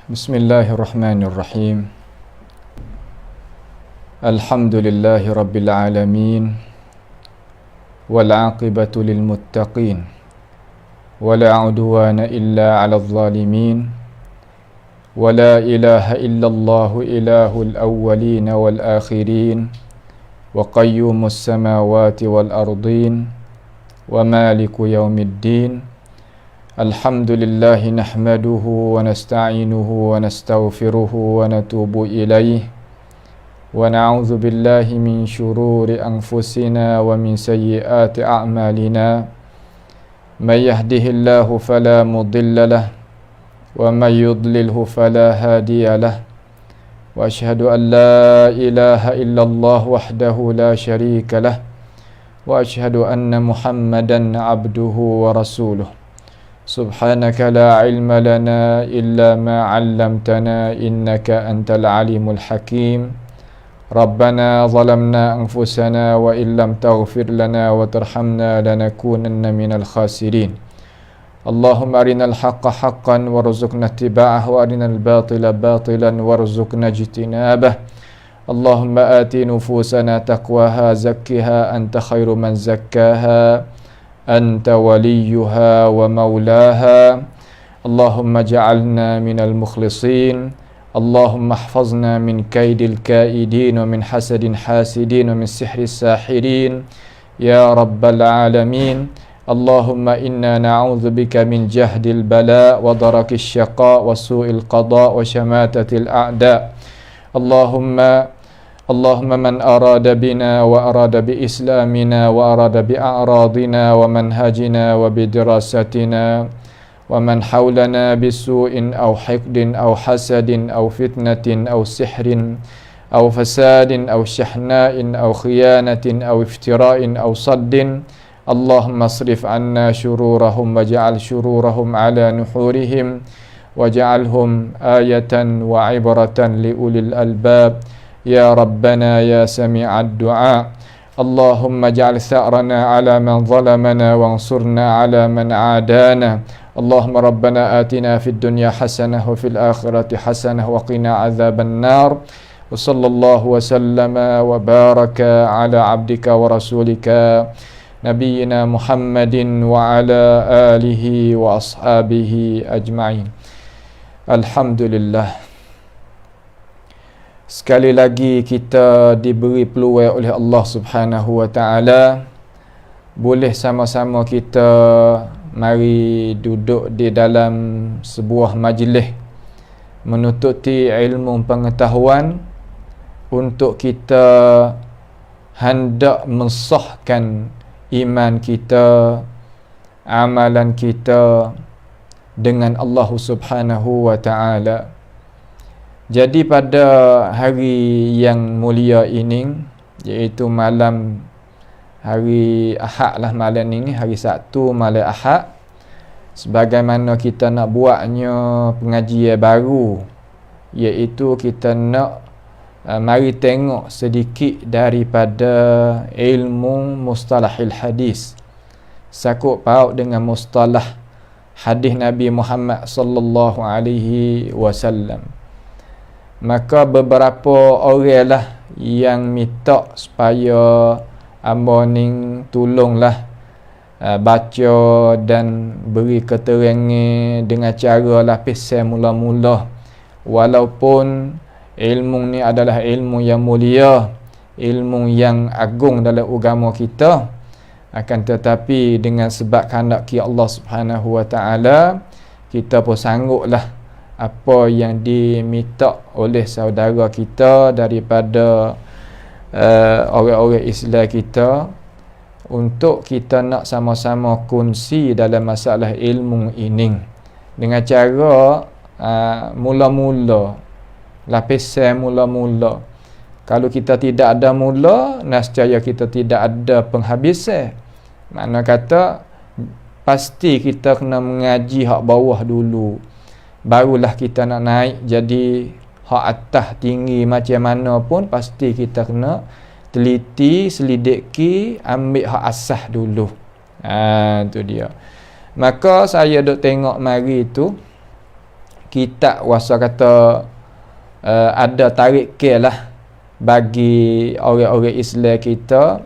Bismillahirrahmanirrahim. Alhamdulillahi rabbil alamin. Wal aqibatu lil muttaqin. Wala udwana illa 'alal zalimin. Wala ilaha illallah ilahul awwalin wal akhirin. Wa qayyumus samawati wal ardin. Wa maliku yaumiddin. Alhamdulillahi nahmaduhu wa nasta'inuhu wa nastaghfiruhu wa natubu ilayh wa na'udzu billahi min shururi anfusina wa min sayyiati a'malina may yahdihillahu fala mudilla lah wa may yudlilhu fala hadiya lah wa ashhadu an la ilaha illallah wahdahu la syarika lah wa ashhadu anna Muhammadan 'abduhu wa rasuluh. Subhanaka la ilma lana illa ma 'allamtana innaka antal alimul hakim. Rabbana zalamna anfusana wa illam taghfir lana wa tarhamna lanakunanna minal khasirin. Allahumma arinal haqqa haqqan warzuqna ittiba'ah wa arinal batila batilan warzuqna ijtinabah. Allahumma ati nufusana taqwaha zakkiha anta khairu man zakkaha anta waliyuha wa maulaha. Allahumma ja'alna minal mukhlisin. Allahumma ihfazna min kaidil kaidin wa min hasadin hasidin wa min sihris sahirin ya rabbal alamin. Allahumma inna na'udzu bika min jahdil bala wa darakis syaqa wa su'il qada wa syamatatil a'da. Allahumma man arada bina wa arada bi islamina wa arada bi a'radina wa manhajina wa bi dirasatina wa man hawlana bi su'in aw hiqdin aw hasadin aw fitnatin aw sihrin aw fasadin aw shahna'in aw khiyanatin aw iftira'in aw saddin. Allahumma asrif anna syururahum waj'al syururahum ala nuhurihim waj'alhum ayatan wa ibratan li ulil albab. Ya Rabbana ya sami'ad du'a. Allahumma ja'al tha'rana ala man zalamana wansurna ala man adana. Allahumma Rabbana atina fid dunya hasanah wa fil akhirati hasanah wa qina azaban nar. Wa sallallahu wa sallama wa baraka ala abdika wa rasulika nabiyyina Muhammadin wa ala alihi wa ashabihi ajma'in. Alhamdulillah. Sekali lagi kita diberi peluang oleh Allah Subhanahu wa taala boleh sama-sama kita mari duduk di dalam sebuah majlis menututi ilmu pengetahuan untuk kita hendak mensahkan iman kita, amalan kita dengan Allah Subhanahu wa taala. Jadi pada hari yang mulia ini, iaitu malam hari Ahad lah, malam ini hari Sabtu malam Ahad, sebagaimana kita nak buatnya pengajian baru, iaitu kita nak mari tengok sedikit daripada ilmu mustalahil hadis, sakut paut dengan mustalah hadis Nabi Muhammad sallallahu alaihi wasallam. Maka beberapa orang lah yang minta supaya amboning tolonglah baca dan beri keterangan dengan cara lapis mula-mula, walaupun ilmu ni adalah ilmu yang mulia, ilmu yang agung dalam agama kita, akan tetapi dengan sebab kehendak Allah Subhanahu wa taala kita pun sangguplah apa yang diminta oleh saudara kita daripada orang-orang Islam kita, untuk kita nak sama-sama kongsi dalam masalah ilmu ini dengan cara mula-mula, lapisan mula-mula. Kalau kita tidak ada mula, nescaya kita tidak ada penghabisan. Makna kata pasti kita kena mengaji hak bawah dulu, barulah kita nak naik jadi hak atas tinggi macam mana pun, pasti kita kena teliti, selidiki, ambil hak asas dulu. Tu dia. Maka saya duk tengok mari tu, kita wasa kata ada tarik ke lah bagi orang-orang Islam kita,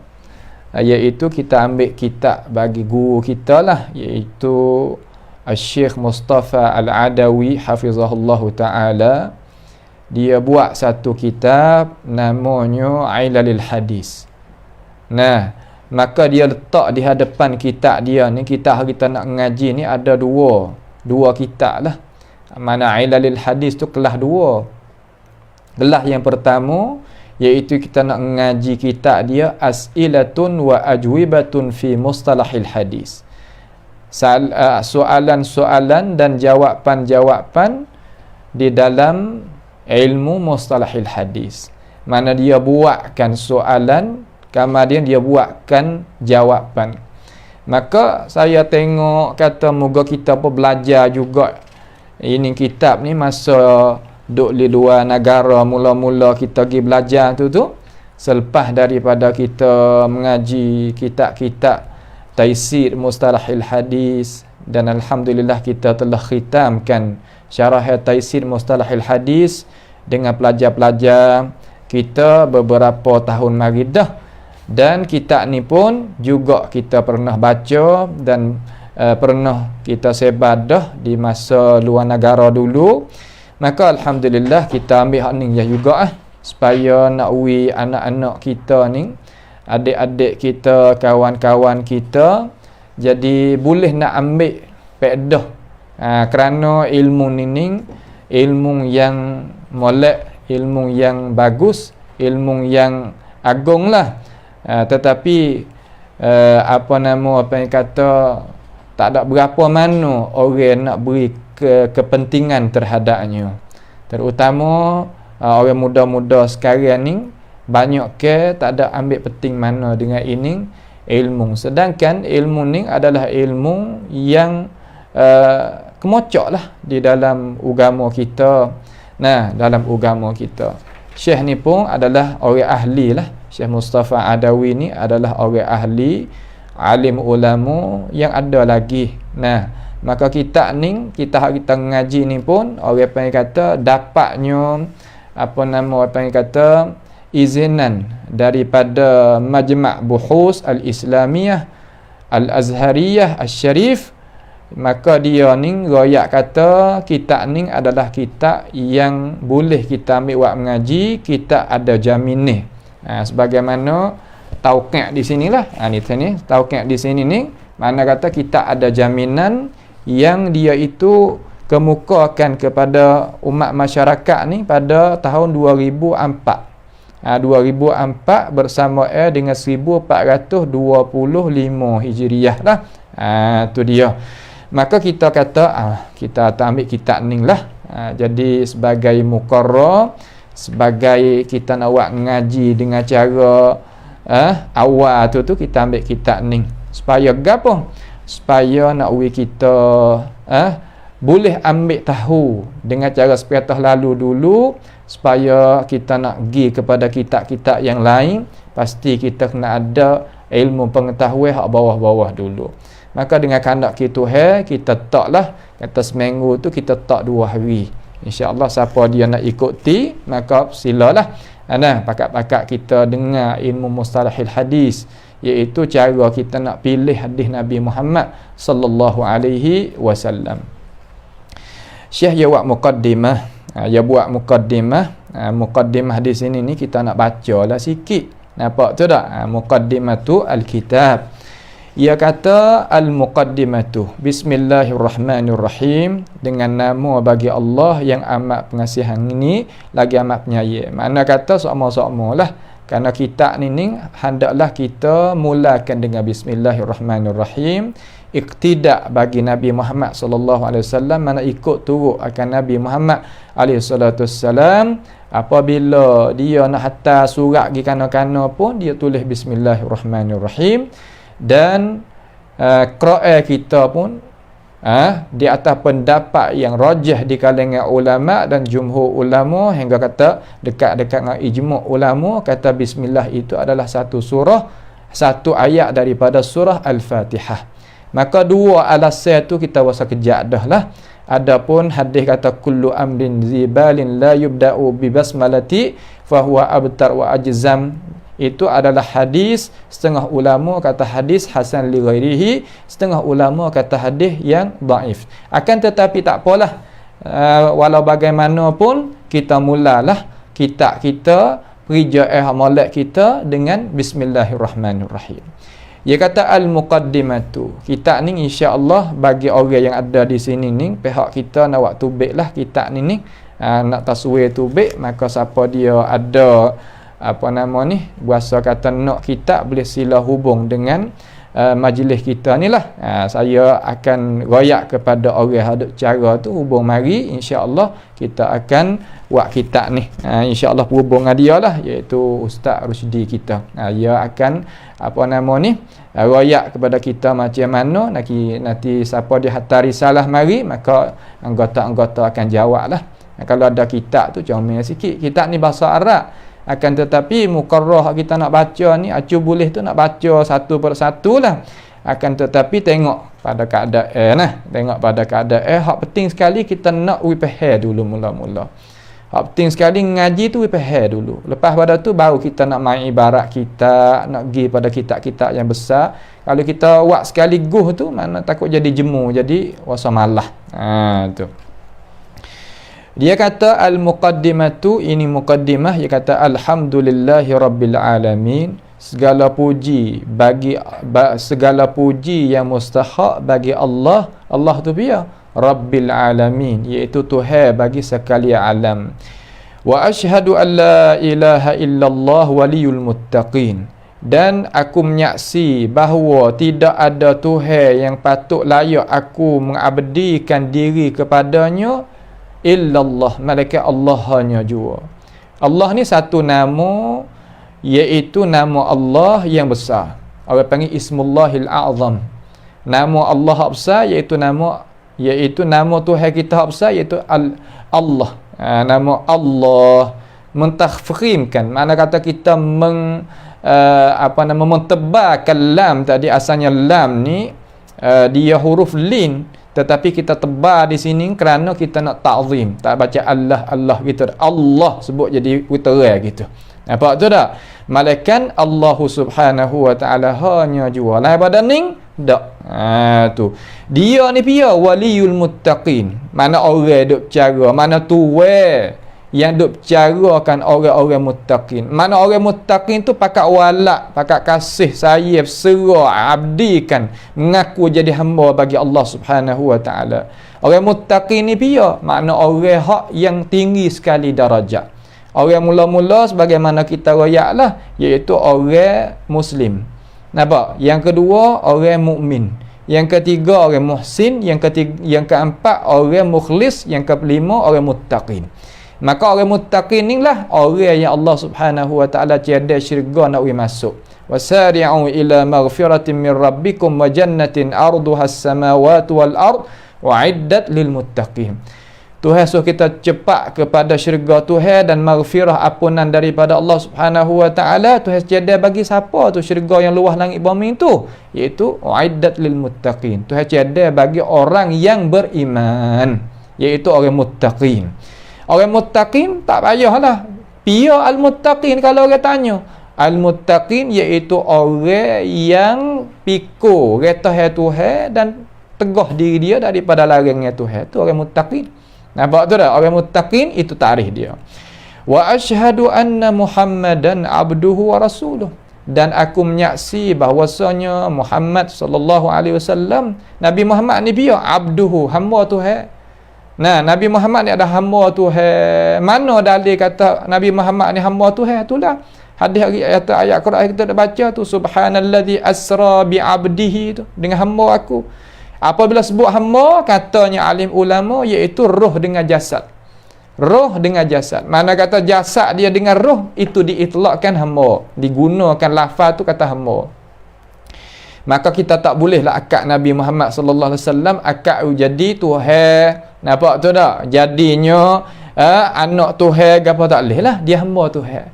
iaitu kita ambil kitab bagi guru kita lah, iaitu Syekh Mustafa Al-Adawi hafizahullahu ta'ala. Dia buat satu kitab namanya Ilalil Hadis. Nah, maka dia letak di hadapan kitab dia ni, kitab kita nak ngaji ni ada dua kitab lah. Mana Ilalil Hadis tu kelas dua. Kelas yang pertama iaitu kita nak ngaji kitab dia As'ilatun wa Ajwibatun fi Mustalahil Hadis. Soalan-soalan dan jawapan-jawapan di dalam ilmu Mustalahil Hadis. Mana dia buatkan soalan, kemudian dia buatkan jawapan. Maka saya tengok kata moga kita pun belajar juga ini kitab ni masa duduk di luar negara, mula-mula kita pergi belajar tu selepas daripada kita mengaji kitab-kitab Taisir Mustalahil Hadis, dan alhamdulillah kita telah khitamkan syarah Taisir Mustalahil Hadis dengan pelajar-pelajar kita beberapa tahun mari dah. Dan kitab ni pun juga kita pernah baca dan pernah kita sebar dah di masa luar negara dulu. Maka alhamdulillah kita ambil hak ni juga supaya nak anak-anak kita ni, adik-adik kita, kawan-kawan kita jadi boleh nak ambil faedah. Kerana ilmu ni ilmu yang molek, ilmu yang bagus, ilmu yang agung lah. Tetapi apa yang kata tak ada berapa mana orang nak beri kepentingan terhadapnya. Terutama orang muda-muda sekarang ni banyak tak ada ambil penting mana dengan ini ilmu. Sedangkan ilmu ni adalah ilmu yang kemocok lah di dalam agama kita. Nah, dalam agama kita, Syekh ni pun adalah orang ahli lah. Syekh Mustafa Adawi ni adalah orang ahli, alim ulama yang ada lagi. Nah, maka kita ngaji ni pun orang kata dapatnya izinan daripada Majma' Buhus Al-Islamiyah Al-Azhariyah Al-Syarif. Maka dia ni royak kata kitab ni adalah kitab yang boleh kita ambil buat mengaji, kita ada jaminan. Sebagaimana tauqi' di sinilah. Ni tauqi' di sini ni mana kata kita ada jaminan yang dia itu kemukakan kepada umat masyarakat ni pada tahun 2004. 2004 bersama dengan 1425 Hijriah lah. Tu dia. Maka kita kata kita ambil kitab ni lah. Jadi sebagai muqarrar, sebagai kita nak buat ngaji dengan cara awal tu kita ambil kitab ni supaya gapo? Supaya nak kita boleh ambil tahu dengan cara seperti lalu dulu, supaya kita nak pergi kepada kitab-kitab yang lain pasti kita kena ada ilmu pengetahuan hak bawah-bawah dulu. Maka dengan kandak kita taklah kata seminggu tu kita tak 2 hari. InsyaAllah siapa dia nak ikuti maka silalah. Pakat-pakat kita dengar ilmu mustalahil hadis, iaitu cara kita nak pilih hadis Nabi Muhammad sallallahu alaihi wasallam. Syekh dia buat muqaddimah. Muqaddimah di sini ni kita nak bacalah sikit. Nampak tu tak? Muqaddimatu al-kitab. Ia kata al-muqaddimatu bismillahirrahmanirrahim, dengan nama bagi Allah yang amat pengasihan ini lagi amat penyayang. Mana kata sama-sama lah, kerana kitab ni hendaklah kita mulakan dengan bismillahirrahmanirrahim. Iqtida bagi Nabi Muhammad sallallahu alaihi wasallam, mana ikut turut akan Nabi Muhammad alaihi salatu wasallam. Apabila dia nak hantar surat pergi kana-kana pun dia tulis bismillahirrahmanirrahim. Dan qira'ah kita pun di atas pendapat yang rajih di kalangan ulama dan jumhur ulama, hingga kata dekat-dekat dengan ijma' ulama, kata bismillah itu adalah satu surah, satu ayat daripada surah Al-Fatihah. Maka 2 alasan tu kita rasa kejap dah lah. Adapun hadis kata kullu amrin zibalin la yubda'u bi basmalati fa huwa abtar wa ajzam, itu adalah hadis setengah ulama kata hadis hasan li ghairihi, setengah ulama kata hadis yang dhaif. Akan tetapi tak apalah, walau bagaimanapun kita mulalah kitab kita, rijaah amalat kita dengan bismillahirrahmanirrahim. Dia kata al-muqaddimatu. Kitab ni insya-Allah bagi orang yang ada di sini ni, pihak kita nak buat tubik lah kitab ni nak taswir tubik, maka siapa dia ada apa nama ni, berasa kata nak kitab, boleh sila hubung dengan majlis kita ni lah. Saya akan royak kepada orang yang ada cara tu, hubung mari, insya-Allah kita akan buat kitab ni. Insya-Allah hubung dengan dia lah, iaitu Ustaz Rusdi kita. Dia akan apa nama ni, royak kepada kita macam mana nanti siapa dia hantar risalah mari, maka anggota-anggota akan jawab lah. Kalau ada kitab tu comel sikit, kitab ni bahasa Arab, akan tetapi mukarrah kita nak baca ni, acu boleh tu nak baca satu persatu lah. Akan tetapi tengok pada keadaan lah, tengok pada keadaan. Hak penting sekali kita nak faham dulu mula-mula. Hak penting sekali ngaji tu faham dulu. Lepas pada tu baru kita nak main ibarat kita, nak pergi pada kitab-kitab yang besar. Kalau kita buat sekali guh tu, mana takut jadi jemu, jadi wasa malah. Tu. Dia kata al-muqaddimatu, ini muqaddimah. Dia kata alhamdulillahi rabbil alamin, segala puji yang mustahak bagi Allah. Allah tu dia rabbil alamin, iaitu Tuhan bagi sekalian alam. Wa asyhadu an la ilaha illallah waliyul muttaqin, dan aku menyaksi bahawa tidak ada Tuhan yang patut layak aku mengabdikan diri kepadanya illallah, malaikat Allah hanya jua. Allah ni satu nama, iaitu nama Allah yang besar. Orang panggil Ismullahil A'zam. Nama Allah besar, iaitu nama Tuhan kita besar, iaitu Allah. Nama Allah mentakhfifkan, mana kata kita mentebarkan lam tadi. Asalnya lam ni dia huruf lin, tetapi kita tebar di sini kerana kita nak ta'zim, tak baca Allah gitu. Allah sebut jadi witerai gitu. Nampak tu tak? Malaikat Allah Subhanahu wa taala hanya jua. Lain pada ning dak. Tu. Dia ni pia waliyul muttaqin. Mana orang duk cara, mana tuwe yang duk carakan orang-orang muttaqin. Mana orang muttaqin tu pakat walak, pakat kasih sayang, serah, abdikan, mengaku jadi hamba bagi Allah Subhanahu wa taala. Orang muttaqin ni pia makna orang hak yang tinggi sekali darajat. Orang mula-mula sebagaimana kita royaklah, iaitu orang muslim. Nampak? Yang kedua orang mukmin. Yang ketiga orang muhsin, yang keempat orang mukhlis, yang kelima orang muttaqin. Maka orang muttaqin ni lah orang yang Allah Subhanahu wa taala tiada syurga nak masuk. Wasari'u ila maghfiratin min rabbikum wa jannatin arduha as-samawati wal ard wa'iddat lil muttaqin. Tuhan suruh kita cepat kepada syurga Tuhan dan maghfirah, ampunan daripada Allah Subhanahu wa taala. Tuhan tiada bagi siapa tu syurga yang luas langit bumi tu, iaitu wa'iddat lil muttaqin. Tuhan tiada bagi orang yang beriman, iaitu orang muttaqin. Orang muttaqin tak payahlah. Pia al-muttaqin kalau orang tanya. Al-muttaqin iaitu orang yang pikul reta Tuhan dan tegah diri dia daripada larangnya Tuhan. Tu orang muttaqin. Nampak tu dah? Orang muttaqin itu tarikh dia. Wa asyhadu anna Muhammadan abduhu wa rasuluh, dan aku menyaksi bahwasanya Muhammad sallallahu alaihi wasallam, Nabi Muhammad ni dia abduhu, hamba Tuhan. Nah, Nabi Muhammad ni ada hamba Tuhan. Mana dalil kata Nabi Muhammad ni hamba Tuhan? Itulah hadis ayat Quran kita dah baca tu, subhanallazi asra bi 'abdihi tu, dengan hamba aku. Apabila sebut hamba, katanya alim ulama, iaitu roh dengan jasad. Roh dengan jasad. Mana kata jasad dia dengan roh, itu diitlakkan hamba. Digunakan lafaz tu kata hamba. Maka kita tak bolehlah akad Nabi Muhammad sallallahu alaihi wasallam akad jadi Tuhan. Nampak tu tak? Jadinya anak Tuhan apa tak boleh lah, dia hamba Tuhan.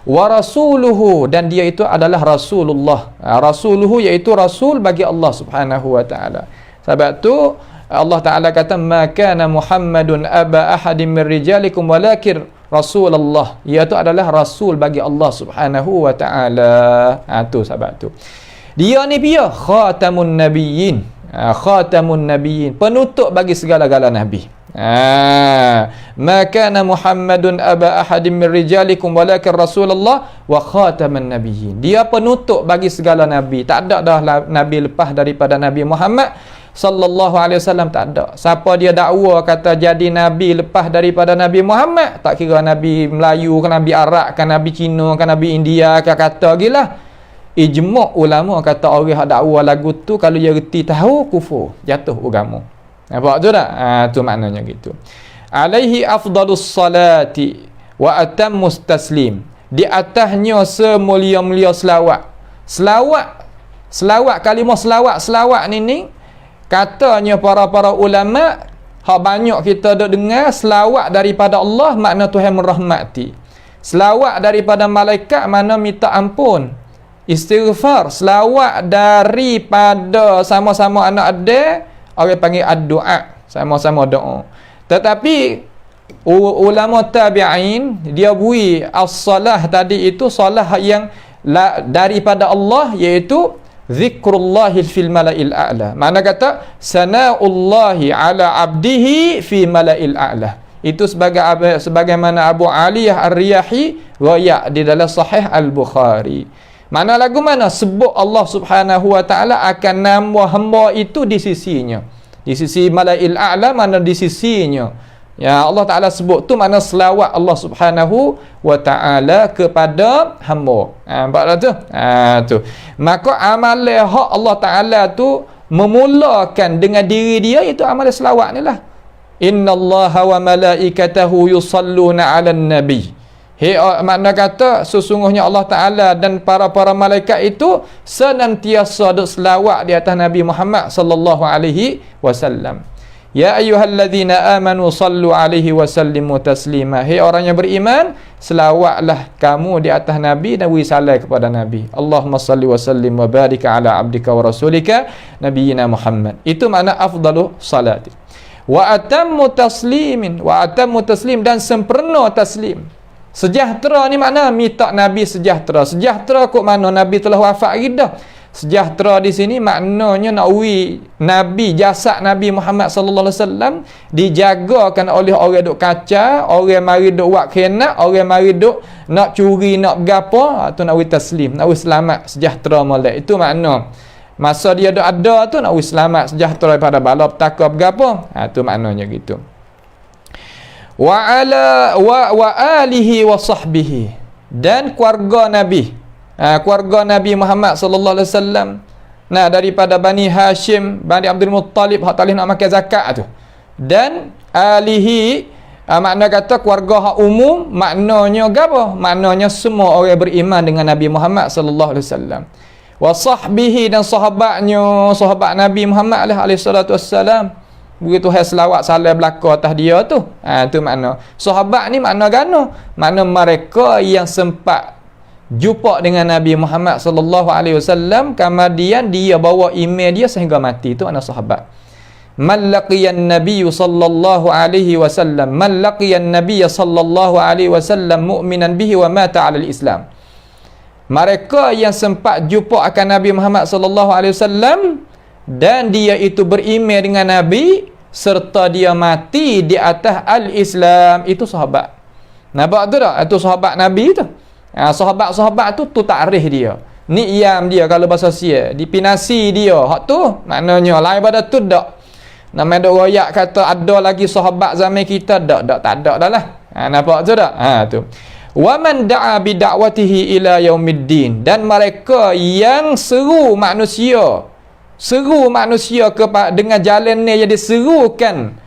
Wa rasuluhu, dan dia itu adalah Rasulullah. Rasuluhu iaitu rasul bagi Allah Subhanahu wa taala. Sebab tu Allah Ta'ala kata, ma kana Muhammadun aba ahadin min rijalikum walakin Rasulullah, iaitu adalah rasul bagi Allah Subhanahu wa Ta'ala. Tu sahabat tu. Dia ni dia khatamun nabiyyin. Khatamun nabiyyin, penutup bagi segala-gala nabi. Ma kana Muhammadun aba ahadin min rijalikum walakin Rasulullah wa khataman nabiyyin. Dia penutup bagi segala nabi. Tak ada dah nabi lepas daripada Nabi Muhammad sallallahu alaihi wasallam, tak ada. Siapa dia dakwa kata jadi nabi lepas daripada Nabi Muhammad, tak kira nabi Melayu ke nabi Arab ke nabi Cina ke nabi India ke, kata gila. Ijma' ulama kata orang yang dakwa lagu tu kalau dia reti tahu kufur, jatuh agama. Nampak tu tak? Tu maknanya gitu. Alaihi afdalus salati wa atammus taslim. Di atasnya semulia-mulia selawat. Selawat kalimah selawat ni katanya para ulama, hak banyak kita duk dengar selawat daripada Allah makna Tuhan merahmati. Selawat daripada malaikat makna minta ampun. Istighfar, selawat daripada sama-sama anak ada, orang panggil ad-du'a, sama-sama doa. Tetapi ulama tabi'in dia bui as-salah tadi itu salah yang daripada Allah, iaitu zikrullahi fil mala'il a'la. Makna kata sana'ullahi ala abdihi fi mala'il a'la. Itu sebagaimana Abu Aliyah Ar-Riyahi riwayat di dalam Sahih Al-Bukhari. Mana lagu mana sebut Allah Subhanahu wa Ta'ala akan nama hamba itu di sisinya. Di sisi mala'il a'la, mana di sisinya. Ya, Allah Ta'ala sebut tu mana selawat Allah Subhanahu wa Ta'ala kepada hamba. Nampak tak tu? Tu. Maka amalan hak Allah Ta'ala tu memulakan dengan diri dia, itu amalan selawat ni lah. Inna Allaha wa malaikatahu yusalluna ala nabi. Makna kata sesungguhnya Allah Ta'ala dan para malaikat itu senantiasa duk selawat di atas Nabi Muhammad sallallahu alaihi wasallam. Ya ayyuhalladzina amanu sallu alaihi wa sallimu taslima. Hei orang yang beriman, selawatlah kamu di atas Nabi dan beri salam kepada Nabi. Allahumma salli wa sallim wa barik ala abdika wa rasulika nabiyyina Muhammad. Itu makna afdalu salati. Wa atammu taslimin, wa atammu taslim, dan sempurna taslim. Sejahtera ni makna minta Nabi sejahtera. Sejahtera kok mana Nabi telah wafat dah. Sejahtera di sini maknanya nak Nabi, jasad Nabi Muhammad sallallahu alaihi wasallam dijagakan oleh orang duk kaca, orang mari duk buat khianat, orang mari duk nak curi, nak berapa, tu nak taslim, nak selamat, sejahtera molek. Itu makna. Masa dia duk ada tu nak selamat, sejahtera daripada bala petaka berapa. Tu maknanya gitu. Wa alihi wa sahbihi, dan keluarga Nabi. Keluarga Nabi Muhammad sallallahu alaihi wasallam, daripada Bani Hashim, Bani Abdul Muttalib, hak talih nak makan zakat tu. Dan alihi, makna kata keluarga hak umum, maknanya apa? Maknanya semua orang beriman dengan Nabi Muhammad sallallahu alaihi wasallam. Wa sahbihi, dan sahabatnya, sahabat Nabi Muhammad alaihi salatu wassalam. Begitu hai selawat salam belaka atas dia tu. Tu makna. Sahabat ni makna gano? Makna mereka yang sempat jumpa dengan Nabi Muhammad sallallahu alaihi wasallam, kemudian dia bawa iman dia sehingga mati. Itu anak sahabat. Man laqiyan nabiy sallallahu alaihi wasallam, man laqiyan nabiy sallallahu alaihi wasallam mu'minan bihi wa mata 'ala al-islam. Mereka yang sempat jumpa akan Nabi Muhammad sallallahu alaihi wasallam dan dia itu beriman dengan Nabi serta dia mati di atas al-Islam, itu sahabat. Nampak tu tak? Itu sahabat Nabi tu. Sahabat-sahabat tu takrif dia. Ni iyam dia kalau bahasa Sia. Dipinasi dia. Hak tu maknanya lain pada tu tak. Nama dok royak kata ada lagi sahabat zaman kita tak ada dah lah. Nampak tu tak? Tu. Wa man da'a bi da'watihi ila yaumiddin, dan mereka yang seru manusia dengan jalan ni yang diserukan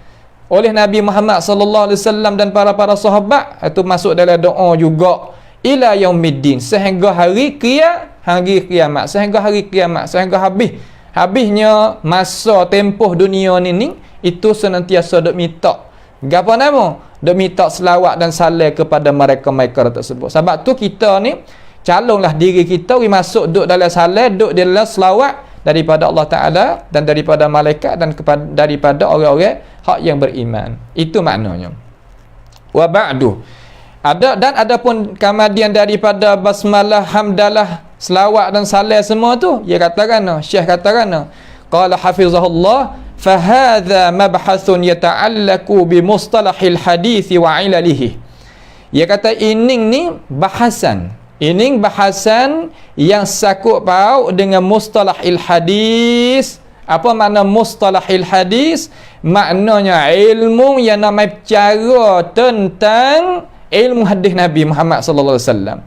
oleh Nabi Muhammad sallallahu alaihi wasallam dan para sahabat, itu masuk dalam doa juga. Ila yaumiddin, sehingga hari kiamat, sehingga habisnya masa tempoh dunia ni itu senantiasa dok minta gapo nama, dok minta selawat dan salam kepada mereka tersebut. Sebab tu kita ni calonlah diri kita masuk duk dalam salat, duk dalam selawat, daripada Allah Ta'ala dan daripada malaikat dan daripada orang-orang hak yang beriman. Itu maknanya. Wa ba'du. Ada pun kemudian daripada basmalah, hamdalah, selawat dan salam semua tu, dia katakan, Syekh katakan, qala hafizahullah, fa hadha mabhathun yata'allaqu bi mustalahil hadis wa ilalihi. Dia kata ini bahasan yang sakut paut dengan mustalahil hadis. Apa makna mustalahil hadis? Maknanya ilmu yang namanya cara tentang ilmu hadis Nabi Muhammad sallallahu alaihi wasallam.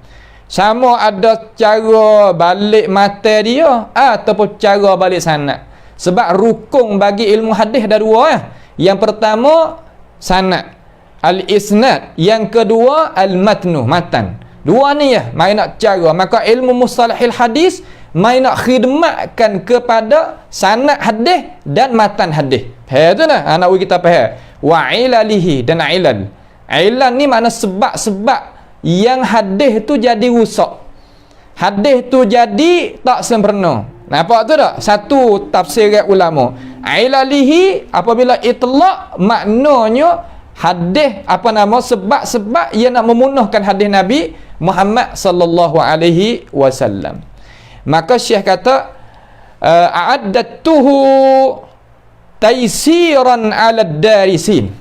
Sama ada cara balik mata dia ataupun cara balik sanad. Sebab rukun bagi ilmu hadis ada dua ya. Yang pertama sanad, al-isnad, yang kedua al-matnu, matan. Dua ni ya, mai nak cara. Maka ilmu mustalahil hadis mai nak khidmatkan kepada sanad hadis dan matan hadis. Faham tu nah? Anak kita faham. Wa ilalihi, dan ilal. Ilal ni makna sebab-sebab yang hadis tu jadi rusak. Hadis tu jadi tak sempurna. Nampak tu tak? Satu tafsir ulama. Ilalihi apabila itlaq maknanya hadis sebab-sebab yang nak memunahkan hadis Nabi Muhammad sallallahu alaihi wasallam. Maka Syekh kata a'addatuhu taysiran 'ala ad-darisin.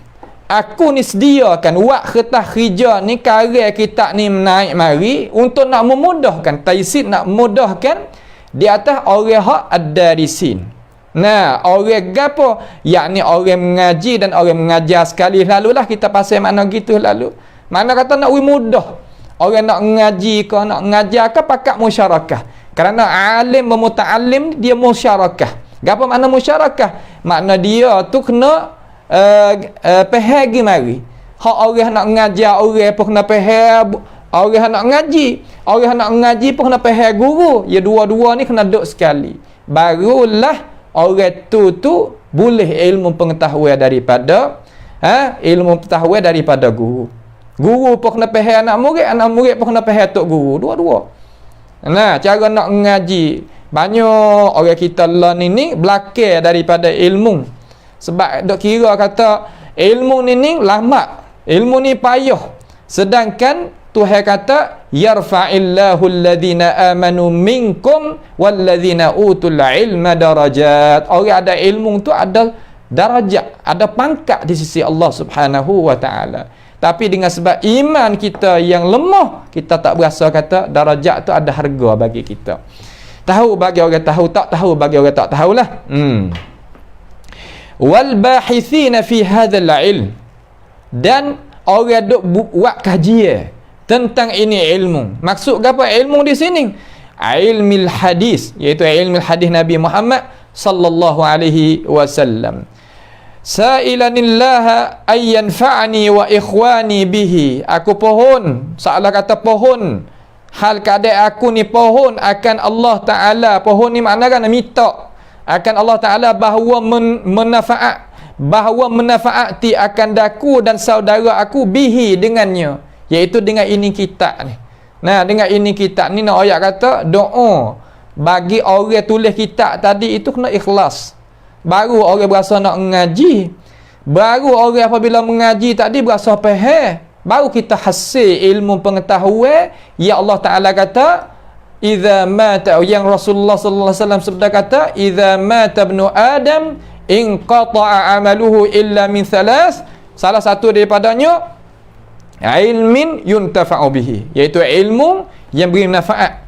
Aku ni sediakan wak kertas hijau ni karya kitab ni naik mari untuk nak memudahkan taysir, nak memudahkan di atas orang hak ad-darisin. Nah, orang gapo? Yakni orang mengaji dan orang mengajar sekali lalulah kita pasal makna gitu lalu. Mana kata nak mudah. Orang nak mengaji ke nak mengajar ke pakat musyarakah. Kerana alim memuta'alim dia musyarakah. Gapo makna musyarakah? Makna dia tu kena pehagi mari. Hak orang nak mengajar orang pun kena pehag, orang nak mengaji. Orang nak mengaji pun kena pehag guru. Ya dua-dua ni kena duduk sekali. Barulah orang tu boleh ilmu pengetahuan daripada ilmu pengetahuan daripada guru. Guru pun kena pahal anak murid pun kena pahal tok guru, dua-dua. Nah, cara nak mengaji banyak orang kita lah ni belakang daripada ilmu. Sebab dok kira kata ilmu ni lama, ilmu ni payah. Sedangkan Tuhan kata yarfa'illahu alladhina amanu minkum walladzina utul ilma darajat. Orang ada ilmu tu ada darajat, ada pangkat di sisi Allah Subhanahu wa taala. Tapi dengan sebab iman kita yang lemah, kita tak berasa kata darajat tu ada harga bagi kita. Tahu bagi orang tahu, tak tahu bagi orang tak tahulah. Wal bahithina fi hadzal ilm, dan orang duk buat kajian tentang ini ilmu. Maksud apa ilmu di sini? Ilmil hadis, iaitu ilmu hadis Nabi Muhammad sallallahu alaihi wasallam. Sa'ilanillah ayyanfa'ni wa ikhwani bihi. Aku pohon, seolah kata pohon, hal keadaan aku ni pohon akan Allah Ta'ala. Pohon ni makna kan minta akan Allah Ta'ala bahawa menafaati akan daku dan saudara aku bihi dengannya, iaitu dengan ini kitab ni. Nah, dengan ini kitab ni nak ayat kata doa bagi orang tulis kitab tadi itu kena ikhlas. Baru orang berasa nak mengaji. Baru orang apabila mengaji tadi berasa faham. Baru kita hasil ilmu pengetahuan. Ya Allah Ta'ala kata, idza mata, yang Rasulullah sallallahu alaihi wasallam sabda kata, idza mata ibnu Adam inqata'a amaluhu illa min thalath. Salah satu daripadanya ilmin yuntafa'u bihi, iaitu ilmu yang beri manfaat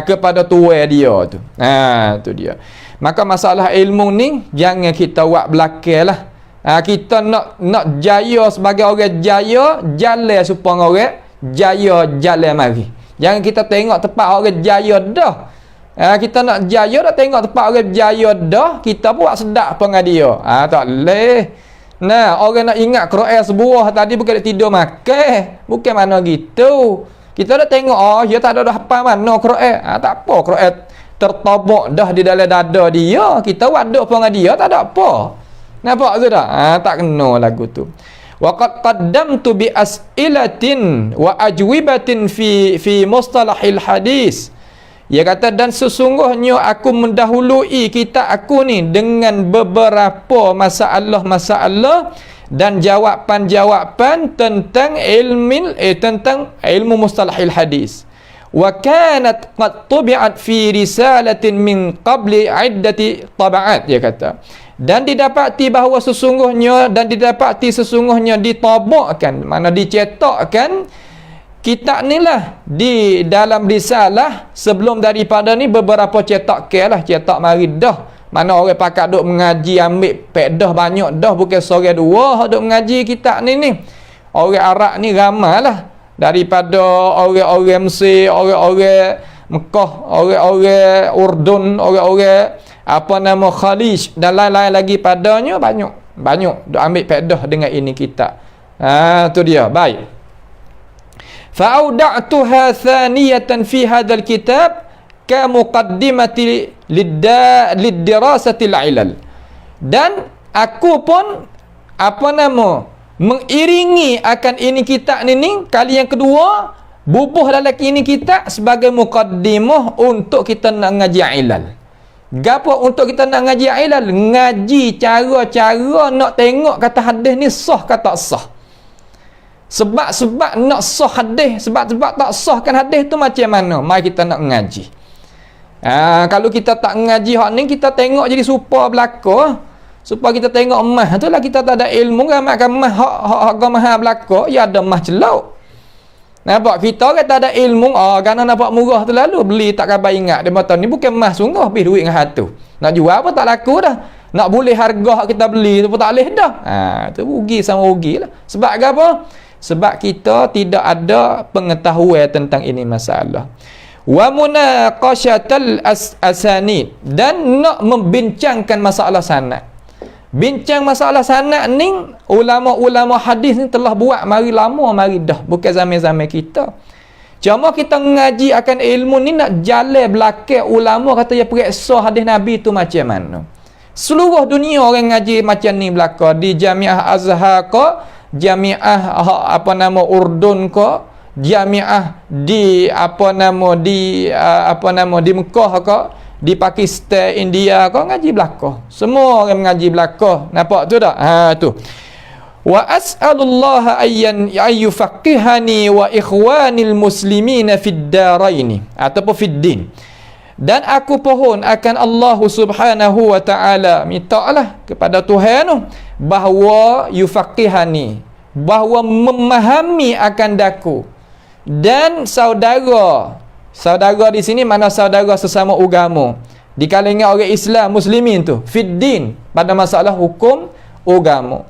kepada tua dia tu. Tu dia. Maka masalah ilmu ni jangan kita buat belakang lah. Kita nak jaya sebagai orang jaya, jalan supaya orang jaya jalan mari. Jangan kita tengok tempat orang jaya dah. Kita nak jaya dah tengok tempat orang jaya dah, kita buat sedap apa dengan dia. Tak boleh. Nah, orang nak ingat Quran sebuah tadi bukan dia tidur makan. Bukan mana gitu. Kita dah tengok dia tak ada hafal mana Quran. Tak apa, Quran tertabak dah di dalam dada dia. Kita buat duk apa dengan dia tak ada apa. Nampak tu tak? Tak kena lagu tu. Wa qad qaddamtu bi as'ilatin wa ajwibatin fi mustalahil hadis. Dia kata, dan sesungguhnya aku mendahului kitab aku ni dengan beberapa masalah-masalah dan jawapan-jawapan tentang ilmu mustalahil hadis. Wa kanat qad tubi'at fi risalatin min qabli iddati taba'at, dia kata. Dan didapati sesungguhnya ditabakkan, mana dicetakkan kitab ni lah di dalam risalah sebelum daripada ni beberapa cetak cetak mari dah. Mana orang pakat duk mengaji ambil pek dah banyak dah, bukan seorang dua duk mengaji kitab ni. Orang Arab ni ramai lah, daripada orang-orang Mesir, orang-orang Mekah, orang-orang Urdun, orang-orang Khalij dan lain-lain lagi padanya, banyak duk ambil pek dah dengan ini kitab. Tu dia. Baik. فأودعتها ثانية في هذا الكتاب كمقدمة للدراسة العلل. Dan aku pun mengiringi akan ini kitab ni kali yang kedua, bubuh dalam ini kitab sebagai muqaddimah untuk kita nak ngaji ilal. Gapo untuk kita nak ngaji ilal? Ngaji cara-cara nak tengok kata hadis ni sah ke tak sah. Sebab nak sah hadis, sebab tak sahkan hadis tu macam mana? Mari kita nak mengaji. Kalau kita tak mengaji hak ni, kita tengok jadi supa belaka. Supaya kita tengok emas tu lah, kita tak ada ilmu ramatkan emas hak mahal belaka, ya ada emas celau. Nampak kita orang tak ada ilmu, kerana nampak murah tu lalu beli tak khabar ingat. Dia kata ni bukan emas sungguh, habis duit dengan hatu. Nak jual apa tak laku dah. Nak boleh harga kita beli tu pun tak boleh dah. Tu rugi sama rugi lah. Sebab apa? Sebab kita tidak ada pengetahuan tentang ini masalah. Wa munaqashatal asanid, dan nak membincangkan masalah sanad. Bincang masalah sanad ni ulama-ulama hadis ni telah buat mari lama mari dah, bukan zaman-zaman kita. Cuma kita mengaji akan ilmu ni nak jalan belakang ulama kata dia periksa hadis Nabi tu macam mana. Seluruh dunia orang ngaji macam ni belaka, di Jamiah Azhar ke, Jamiah Urdun ke, Jamiah di di Mekah ke, di Pakistan, India ke, ngaji belaka. Semua orang mengaji belaka. Nampak tu tak? Tu. Wa as'alullaha ayyan yufaqqihani wa ikhwanil muslimina fid daraini, ataupun fid din. Dan aku pohon akan Allah Subhanahu wa taala, mintalah kepada Tuhan tu bahawa yufaqqihani, bahawa memahami akan daku dan saudara di sini mana saudara sesama agama di kalangan orang Islam muslimin tu fiddin, pada masalah hukum agama.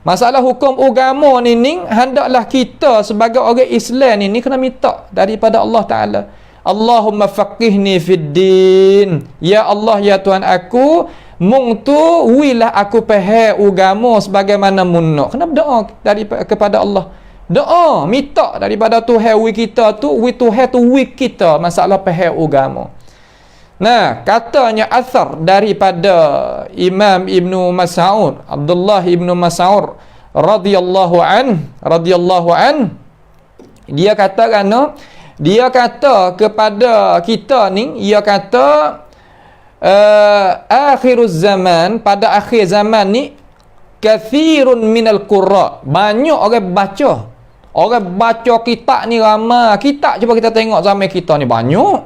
Masalah hukum agama ni hendaklah kita sebagai orang Islam ni kena minta daripada Allah Taala, Allahumma faqihni fiddin, ya Allah ya Tuhan aku, mung tu wilah aku faham agama sebagaimana munnak. Kena berdoa kepada Allah. Doa, minta daripada Tuhan wi kita tu, wi Tuhan tu wi kita masalah faham agama. Nah, katanya asar daripada Imam Ibnu Mas'ud, Abdullah Ibnu Mas'ud radhiyallahu an, dia kata kepada kita ni, dia kata akhiruz zaman, pada akhir zaman ni kathirun minal qurra, banyak orang baca kitab ni ramai. Kitab cuba kita tengok zaman kita ni banyak,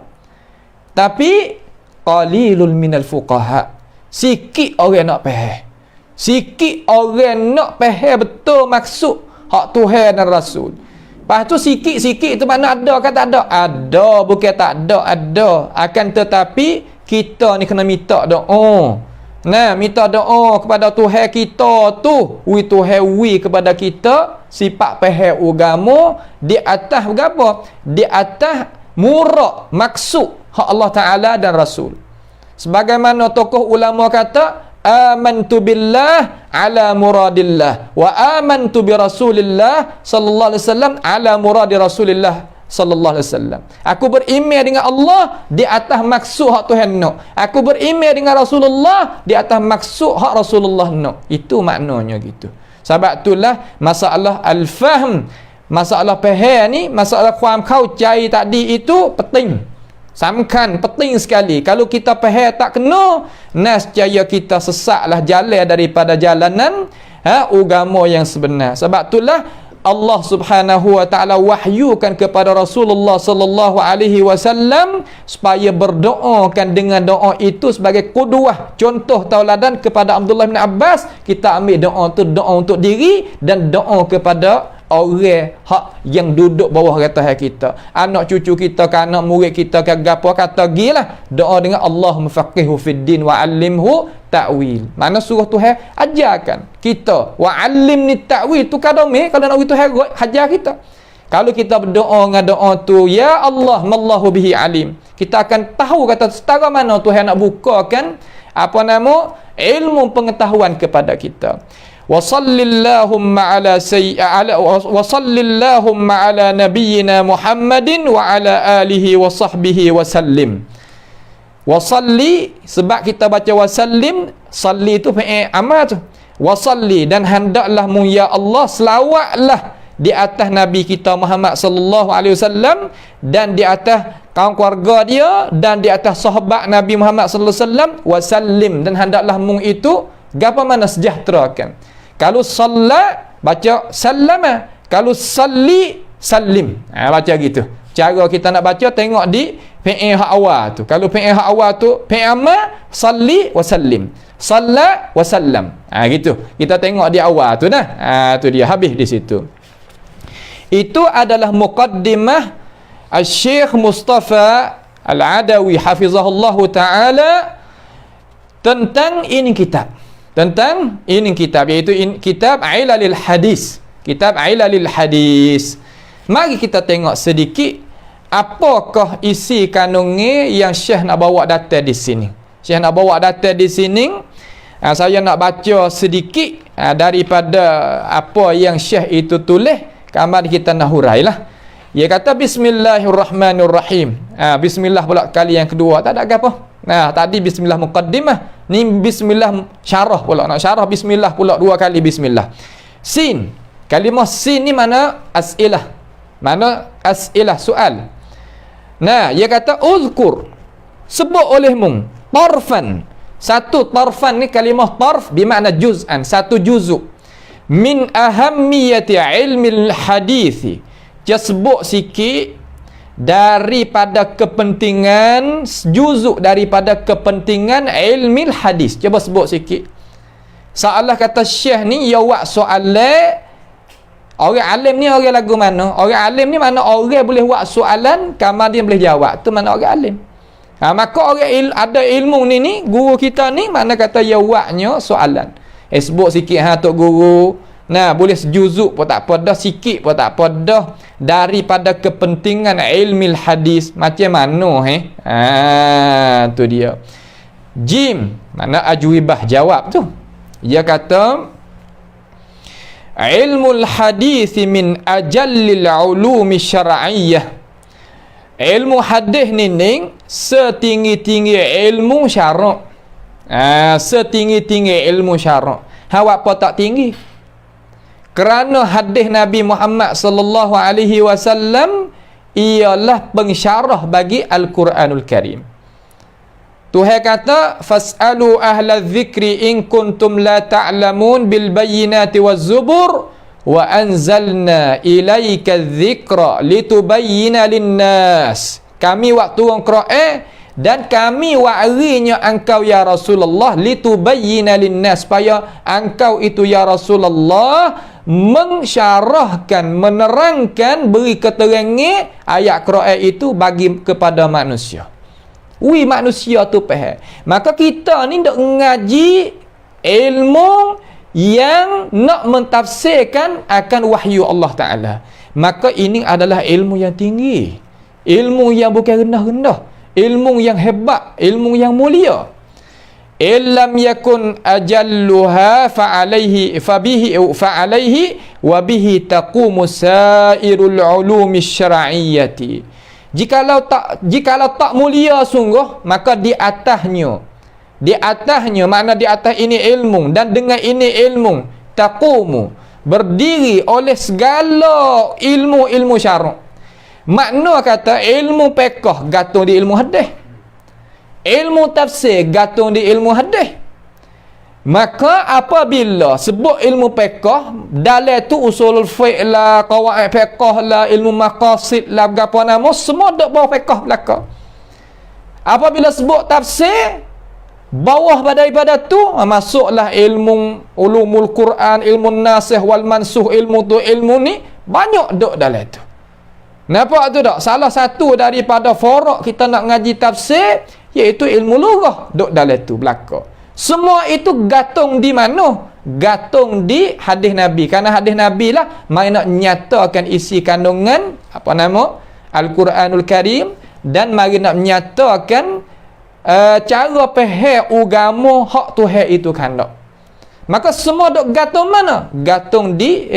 tapi qalilul minal fuqaha, sikit orang nak faham, sikit orang nak faham betul maksud hak Tuhan dan Rasul. Lepas tu sikit-sikit tu mana ada kan tak ada? Ada, bukan tak ada, ada. Akan tetapi kita ni kena minta doa. Nah, minta doa kepada Tuhan kita tu, wi Tuhan wi kepada kita sifat faham agama di atas berapa? Di atas murad maksud hak Allah Taala dan Rasul. Sebagaimana tokoh ulama kata, amantu billah ala muradillah wa amantu bi Rasulillah sallallahu alaihi wasallam ala muradi Rasulillah sallallahu alaihi wasallam. Aku beriman dengan Allah di atas maksud hak Tuhan nak. Aku beriman dengan Rasulullah di atas maksud hak Rasulullah nak. Itu maknanya gitu. Sebab itulah masalah al-fahm, masalah faham ni, masalah faham kau cari tadi itu penting. Samkan, penting sekali. Kalau kita faham tak kena, nescaya kita sesatlah jalan daripada jalanan agama yang sebenar. Sebab itulah Allah Subhanahu wa taala wahyukan kepada Rasulullah sallallahu alaihi wasallam supaya berdoakan dengan doa itu sebagai qudwah, contoh tauladan kepada Abdullah bin Abbas. Kita ambil doa tu doa untuk diri dan doa kepada orang hak yang duduk bawah atas kita, anak cucu kita, ke anak murid kita, ke gapo kata gilah doa dengan Allah mufaqihu fid din wa allimhu ta'wil. Mana suruh Tuhan ajarkan kita wa allimni ta'wil tu kadome kalau nak Tuhan ajar kita. Kalau kita berdoa dengan doa tu ya Allah mallahu bihi alim, kita akan tahu kata setara mana Tuhan nak bukakan apa nama ilmu pengetahuan kepada kita. Wa sallillahumma ala nabiyyina Muhammadin wa ala alihi wa sahbihi wa sallim. Wa salli, sebab kita baca wa sallim, salli tu fi'il amal tu. Wa salli, dan hendaklah mu ya Allah selawatlah di atas nabi kita Muhammad sallallahu alaihi wasallam dan di atas kaum keluarga dia dan di atas sahabat Nabi Muhammad sallallahu alaihi wasallam, wa sallim, dan hendaklah mu itu gapo mana sejahterakan. Kalau salat baca sallama, kalau salli sallim. Baca gitu. Cara kita nak baca tengok di fi'il hak awal tu. Kalau fi'il hak awal tu fi'il amma, salli wa sallim, salla wa sallam. Gitu. Kita tengok di awal tu dah. Tu dia habis di situ. Itu adalah muqaddimah Al-Syekh Mustafa Al-Adawi hafizahullahu taala tentang ini kitab. Tentang ini kitab, iaitu kitab Ilalil Hadis. Kitab Ilalil Hadis. Mari kita tengok sedikit apakah isi kandungnya yang Syekh nak bawa data di sini. Syekh nak bawa data di sini. Saya nak baca sedikit daripada apa yang Syekh itu tulis. Kamar kita nak hurailah. Dia kata bismillahirrahmanirrahim. Bismillah pula kali yang kedua, tak ada apa. Tadi bismillah muqaddimah, ni bismillah syarah pula. Nak syarah bismillah pula dua kali bismillah. Sin, kalimah sin ni mana as'ilah. Mana as'ilah, soal. Dia kata uzkur, sebut olehmu tarfan. Satu tarfan ni kalimah tarf bermakna juz'an, satu juzuk. Min ahammiyati ilmil hadithi. Just sebut sikit daripada kepentingan, juzuk daripada kepentingan ilmil hadis. Cuba sebut sikit. Seolah kata Syekh ni jawab soalan. Orang alim ni orang lagu mana? Orang alim ni mana orang boleh buat soalan, kamar dia boleh jawab. Tu mana orang alim. Maka orang ada ilmu ni guru kita ni mana kata jawabnya soalan. Sebut sikit tok guru. Boleh sejuzuk pun tak apa dah, sikit pun tak apa dah, daripada kepentingan ilmil hadis. Macam mana tu dia. Jim, mana ajwibah jawab tu. Dia kata ilmul hadis min ajallil ulumi syar'iyyah. Ilmu hadis ni setinggi-tinggi ilmu syarak. Setinggi-tinggi ilmu syarak. Awak apa tak tinggi? Kerana hadis Nabi Muhammad sallallahu alaihi wasallam ialah pensyarah bagi Al-Quranul Karim. Tuhan kata fas'alu ahla dzikri in kuntum la ta'lamun bil bayyinati waz zubur wa anzalna ilaika dzikra litubayyana lin-nas. Kami waktu turun Quran dan kami wa'rinya engkau ya Rasulullah litubayyana lin-nas, supaya engkau itu ya Rasulullah mensyarahkan, menerangkan, beri keterangan ayat Quran itu bagi kepada manusia. Manusia tu faham. Maka kita ni nak ngaji ilmu yang nak mentafsirkan akan wahyu Allah Ta'ala. Maka ini adalah ilmu yang tinggi, ilmu yang bukan rendah-rendah, ilmu yang hebat, ilmu yang mulia. Illam yakun ajalluha fa'alaihi wa bihi taqumu sairul ulumi syar'iyyati. Jikalau tak mulia sungguh, maka di atasnya makna di atas ini ilmu, dan dengan ini ilmu taqumu, berdiri oleh segala ilmu-ilmu syarak. Makna kata ilmu fiqh gantung di ilmu hadis. Ilmu tafsir gantung di ilmu hadis. Maka apabila sebut ilmu fiqh, dalam tu usulul fiqh lah, qawaid fiqh lah, ilmu maqasid lah, apa nama, semua duk bawah fiqh belaka. Apabila sebut tafsir, bawah daripada tu masuklah ilmu ulumul Quran, ilmu nasikh wal mansuh, ilmu tu ilmu ni banyak duk dalam tu. Nampak tu tak? Salah satu daripada forok kita nak ngaji tafsir iaitu ilmu lughah duk dalam tu belaka. Semua itu gantung di mana? Gantung di hadis Nabi. Kerana hadis Nabi lah mai nak nyatakan isi kandungan apa nama Al-Quranul Karim, dan mari nak menyatakan cara faham agama hak Tuhan itu kandak. Maka semua dok gantung mana? Gantung di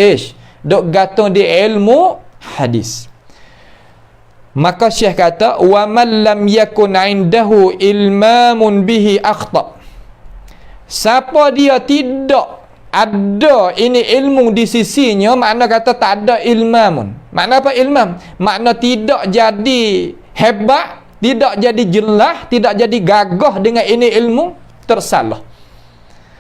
dok gantung di ilmu hadis. Maka Syekh kata wa man lam yakun indahu ilmamun bihi akhta. Siapa dia tidak ada ini ilmu di sisinya, makna kata tak ada ilmamun. Makna apa ilmam? Makna tidak jadi hebat, tidak jadi jelas, tidak jadi gagah dengan ini ilmu, tersalah.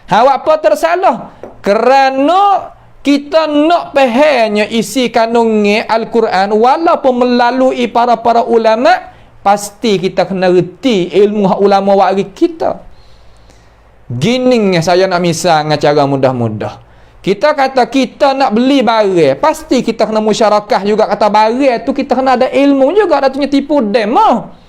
Apa tersalah? Kerana kita nak fahamnya isi kandungnya Al-Quran walaupun melalui para ulama, pasti kita kena reti ilmu ulama wari kita. Gini saya nak misal dengan cara mudah-mudah. Kita kata kita nak beli barang, pasti kita kena musyarakah juga kata barang tu kita kena ada ilmu juga, dah punya tipu demo.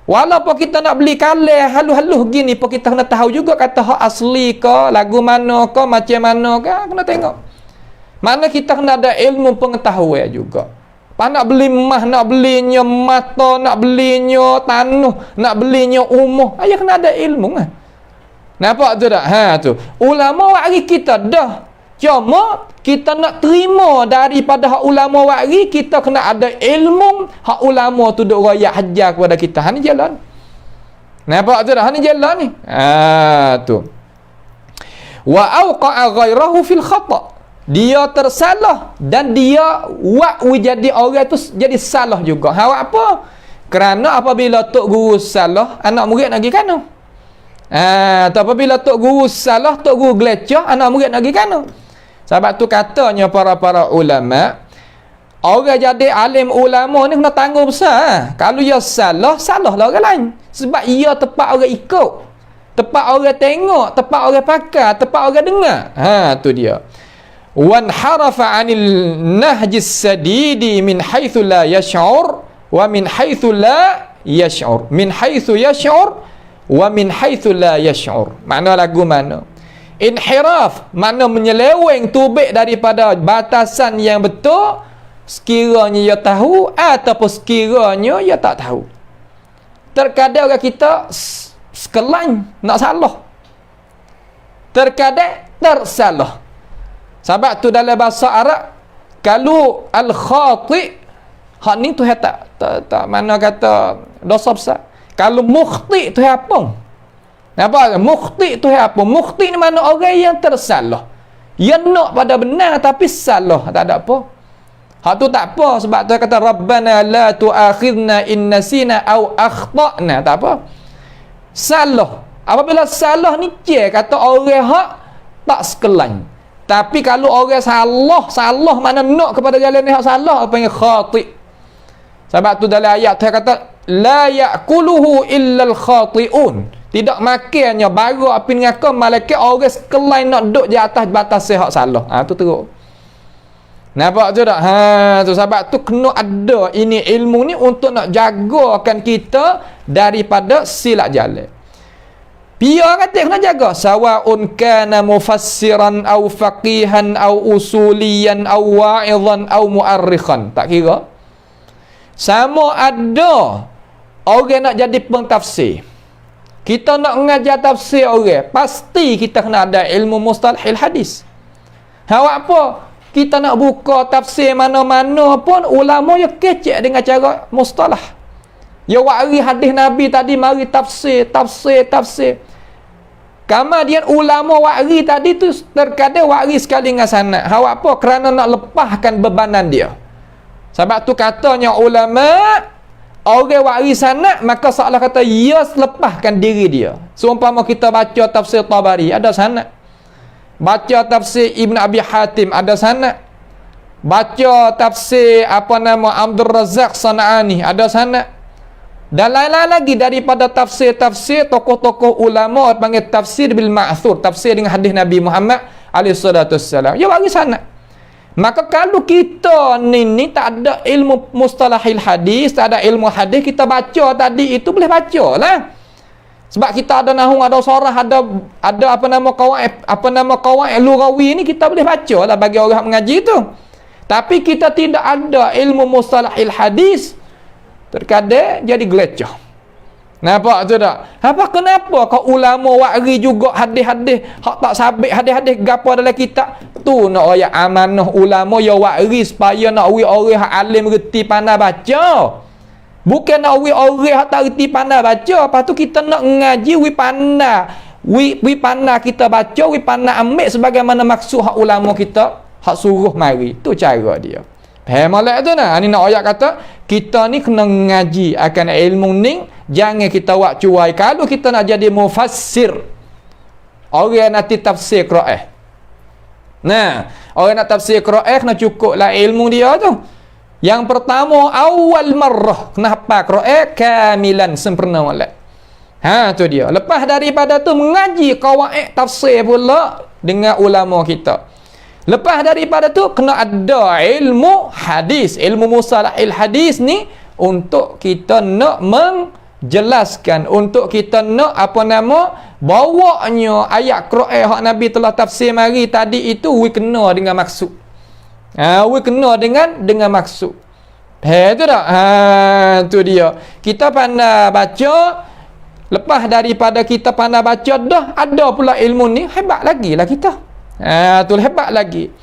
Walaupun kita nak beli kalah halus-halus gini pun kita kena tahu juga kata hak asli ke, lagu mana ke, macam mana ke, kena tengok. Mana kita kena ada ilmu pengetahuan juga. Pak nak beli emas, nak belinya mata, nak belinya tanah, nak belinya umur, ayah kena ada ilmu kan. Nampak tu tak? Tu. Ulama wari kita dah. Cuma kita nak terima daripada hak ulama wari, kita kena ada ilmu hak ulama tu duk royak hajar kepada kita. Ha ni jalan. Nampak tu dah? Ha ni jalan ni. Tu. Wa awqa'a ghairahu fil khata'. Dia tersalah dan dia jadi orang tu jadi salah juga. Apa? Kerana apabila tok guru salah, anak murid nak pergi kana. Apabila tok guru salah, tok guru gelecah, anak murid nak pergi kana. Sebab tu katanya para ulama, orang jadi alim ulama ni kena tanggung besar. Kalau ia salah, salahlah orang lain. Sebab ia tepat orang ikut, tepat orang tengok, tepat orang pakar, tepat orang dengar. Tu dia. Wan harafa 'anil nahjis sadidi min haitsu la yash'ur wa min haitsu la yash'ur. Min haitsu yash'ur wa min haitsu la yash'ur. Makna lagu mana? Inhiraf makna menyeleweng tubik daripada batasan yang betul, sekiranya ia tahu ataupun sekiranya ia tak tahu. Terkadang orang kita sekelain nak salah, terkadang tersalah. Sebab tu dalam bahasa Arab kalau al-khati' hak ni tu tak mana kata dosa besar. Kalau mukhti tu apa? Apa? Mukhti tu apa? Mukhti ni mana orang yang tersalah. Yang nak pada benar tapi salah, tak ada apa. Hak tu tak apa, sebab tu kata Rabbana la tu'akhidna in nasina aw akhtana, tak apa. Salah. Apabila salah ni kata orang hak tak sekelain. Tapi kalau orang salah mana nak kepada jalan ni hak salah, apa yang khati'. Sebab tu dalam ayat tu kata la ya'kuluhu illal khati'un. Tidak makannya baru api ngaka malaikat orang sekelain nak duduk di atas batas hak salah. Tu teruk. Nampak tu tak? Tu sebab tu kena ada ini ilmu ni untuk nak jagakan kita daripada silap jalan. Pia kata kena jaga sawaun kana mufassiran aw faqihan aw usuliyan aw wa'idhan aw mu'arrikhan. Tak kira. Sama ada orang nak jadi pentafsir, kita nak mengajar tafsir orang, pasti kita kena ada ilmu mustalahil hadis. Apa? Kita nak buka tafsir mana-mana pun ulama ya kecek dengan cara mustalah. Ya wari hadis Nabi tadi mari tafsir. Kemudian ulama wari tadi tu terkadang wari sekali dengan sanad. Apa? Kerana nak lepaskan bebanan dia. Sebab tu katanya ulama, orang waris sanad maka seolah kata ia lepaskan diri dia. Seumpama kita baca tafsir Tabari ada sanad, baca tafsir Ibn Abi Hatim ada sanad, baca tafsir Abdul Razak Sana'ani ada sanad, dan lain-lain lagi daripada tafsir-tafsir tokoh-tokoh ulama panggil tafsir bil ma'thur, tafsir dengan hadis Nabi Muhammad alaihi salatu wassalam. Ya waris sanad. Maka kalau kita ni tak ada ilmu mustalahil hadis, tak ada ilmu hadis, kita baca tadi itu boleh baca lah. Sebab kita ada nahwu, ada sorah, ada qawaid lughawi ni kita boleh baca lah bagi orang mengaji tu. Tapi kita tidak ada ilmu mustalahil hadis, terkadang jadi gelecah. Nampak tu tak? Kenapa kau ulama wari juga hadis-hadis hak tak sabit, hadis-hadis gapo dalam kitab tu nak royak amanah ulama ya wari supaya nak orang hak alim reti pandai baca. Bukan nak orang hak tak reti pandai baca. Lepas tu kita nak ngaji wi pandai kita baca, wi pandai ambil sebagaimana maksud hak ulama kita hak suruh mari. Tu cara dia. Faham malak tu nah. Ni nak ayat kata kita ni kena ngaji akan ilmu ni, jangan kita buat cuai. Kalau kita nak jadi mufassir, orang nanti tafsir Quran. Nah, orang nak tafsir Quran kena cukuplah ilmu dia tu. Yang pertama awal marrah kena hafal Quran kamilan sempurna malak. Tu dia. Lepas daripada tu mengaji qawaid tafsir pula dengan ulama kita. Lepas daripada tu kena ada ilmu hadis, ilmu mustalahil hadis ni untuk kita nak menjelaskan, untuk kita nak bawanya ayat Quran hak Nabi telah tafsir mari tadi itu we kena dengan maksud. We kena dengan maksud. Tu tak? Tu dia. Kita pandai baca, lepas daripada kita pandai baca dah ada pula ilmu ni, hebat lagi lah kita. Tu hebat lagi.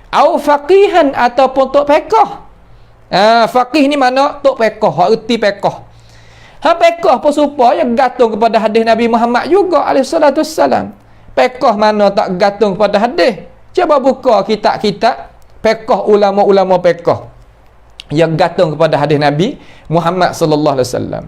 Au faqihan ataupun tok fiqh. Faqih ni mana? Tok fiqh, hak erti fiqh. Fiqh pun supaya gantung kepada hadis Nabi Muhammad juga alaihi salatu wassalam. Fiqh mana tak gantung kepada hadis? Cuba buka kitab-kitab fiqh ulama-ulama fiqh yang gantung kepada hadis Nabi Muhammad sallallahu alaihi wasallam.